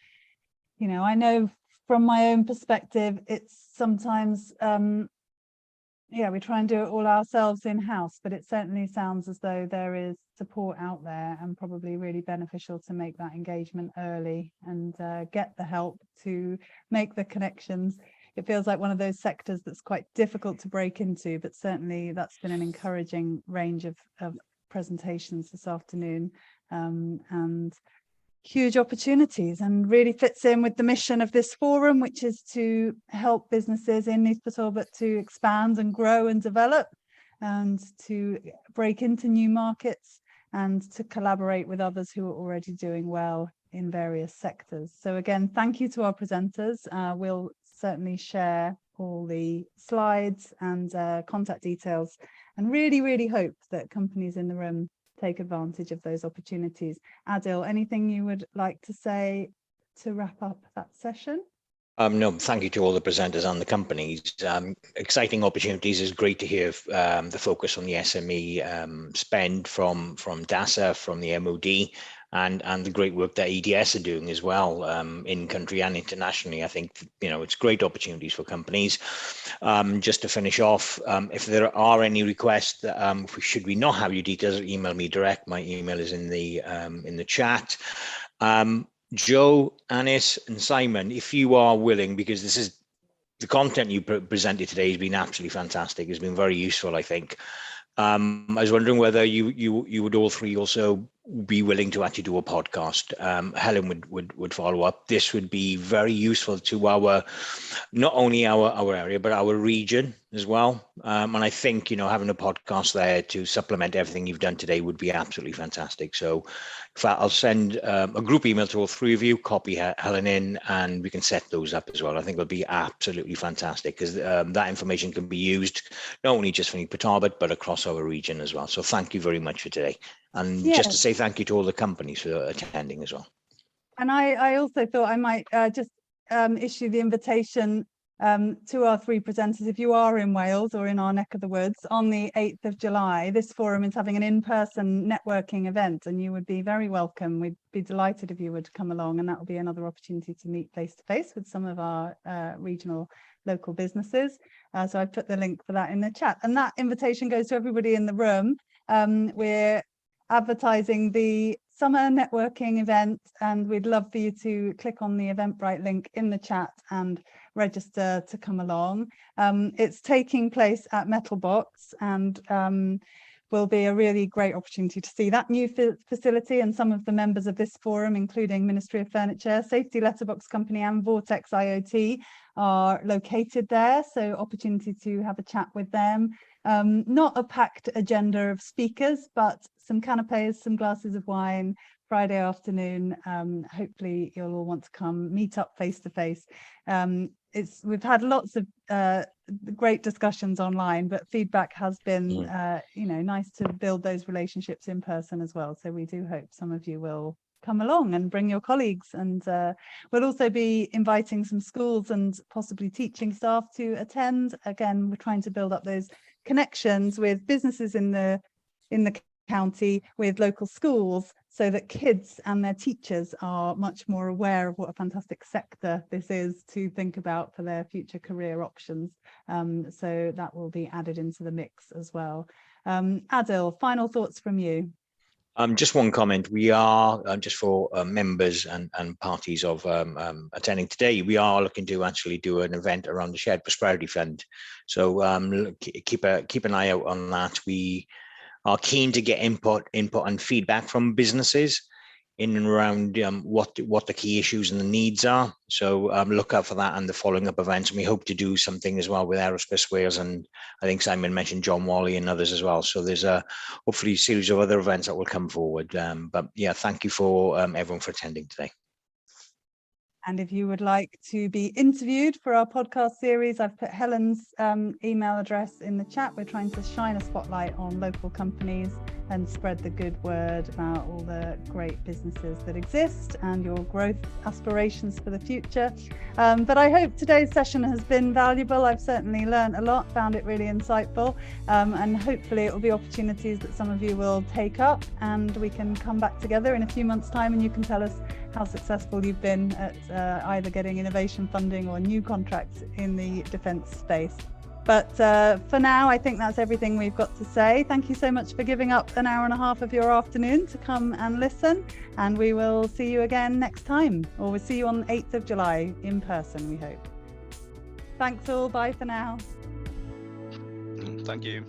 I know from my own perspective, it's sometimes we try and do it all ourselves in-house, but it certainly sounds as though there is support out there, and probably really beneficial to make that engagement early and get the help to make the connections. It feels like one of those sectors that's quite difficult to break into, but certainly that's been an encouraging range of presentations this afternoon. And huge opportunities and really fits in with the mission of this forum, which is to help businesses in Neath Port Talbot to expand and grow and develop, and to break into new markets, and to collaborate with others who are already doing well in various sectors. So again, thank you to our presenters. We'll certainly share all the slides and contact details, and really hope that companies in the room take advantage of those opportunities. Adil, anything you would like to say to wrap up that session? No, thank you to all the presenters and the companies. Exciting opportunities. It's great to hear the focus on the SME spend from DASA, from the MoD, and the great work that EDS are doing as well, in country and internationally. I think, you know, it's great opportunities for companies. Just to finish off, if there are any requests, should we not have your details, email me direct. My email is in the chat. Joe, Anis, and Simon, if you are willing, because this is the content you presented today has been absolutely fantastic. It's been very useful, I think. I was wondering whether you would all three also be willing to actually do a podcast. Helen would follow up. This would be very useful to our, not only our area, but our region as well. And I think, you know, having a podcast there to supplement everything you've done today would be absolutely fantastic. So in fact, I'll send a group email to all three of you, copy Helen in, and we can set those up as well. I think it'll be absolutely fantastic, because that information can be used not only just for Neath Port Talbot, but across our region as well. So thank you very much for today. And just to say thank you to all the companies for attending as well. And I also thought I might just issue the invitation to our three presenters. If you are in Wales or in our neck of the woods, on the 8th of July, this forum is having an in-person networking event, and you would be very welcome. We'd be delighted if you would come along, and that will be another opportunity to meet face-to-face with some of our regional local businesses. So I put the link for that in the chat, and that invitation goes to everybody in the room. We're advertising the summer networking event, and we'd love for you to click on the Eventbrite link in the chat and register to come along. It's taking place at Metal Box, and will be a really great opportunity to see that new facility, and some of the members of this forum, including Ministry of Furniture, Safety Letterbox Company and Vortex IoT, are located there, so opportunity to have a chat with them. Not a packed agenda of speakers, but some canapes, some glasses of wine, Friday afternoon. Hopefully you'll all want to come meet up face to face. We've had lots of great discussions online, but feedback has been you know, nice to build those relationships in person as well. So we do hope some of you will come along and bring your colleagues, and we'll also be inviting some schools and possibly teaching staff to attend. Again, we're trying to build up those connections with businesses in the county, with local schools, so that kids and their teachers are much more aware of what a fantastic sector this is to think about for their future career options. So that will be added into the mix as well. Adil, final thoughts from you? Just one comment. We are, just for members and parties of attending today, we are looking to actually do an event around the Shared Prosperity Fund. So keep an eye out on that. We are keen to get input and feedback from businesses in and around what the key issues and the needs are. So look out for that and the following up events. And we hope to do something as well with Aerospace Wales, and I think Simon mentioned John Wally and others as well. So there's hopefully a series of other events that will come forward. But yeah, thank you for everyone for attending today. And if you would like to be interviewed for our podcast series, I've put Helen's email address in the chat. We're trying to shine a spotlight on local companies and spread the good word about all the great businesses that exist and your growth aspirations for the future. But I hope today's session has been valuable. I've certainly learned a lot, found it really insightful, and hopefully it will be opportunities that some of you will take up, and we can come back together in a few months' time and you can tell us how successful you've been at either getting innovation funding or new contracts in the defence space. But for now, I think that's everything we've got to say. Thank you so much for giving up an hour and a half of your afternoon to come and listen. And we will see you again next time, or we'll see you on the 8th of July in person, we hope. Thanks all. Bye for now. Thank you.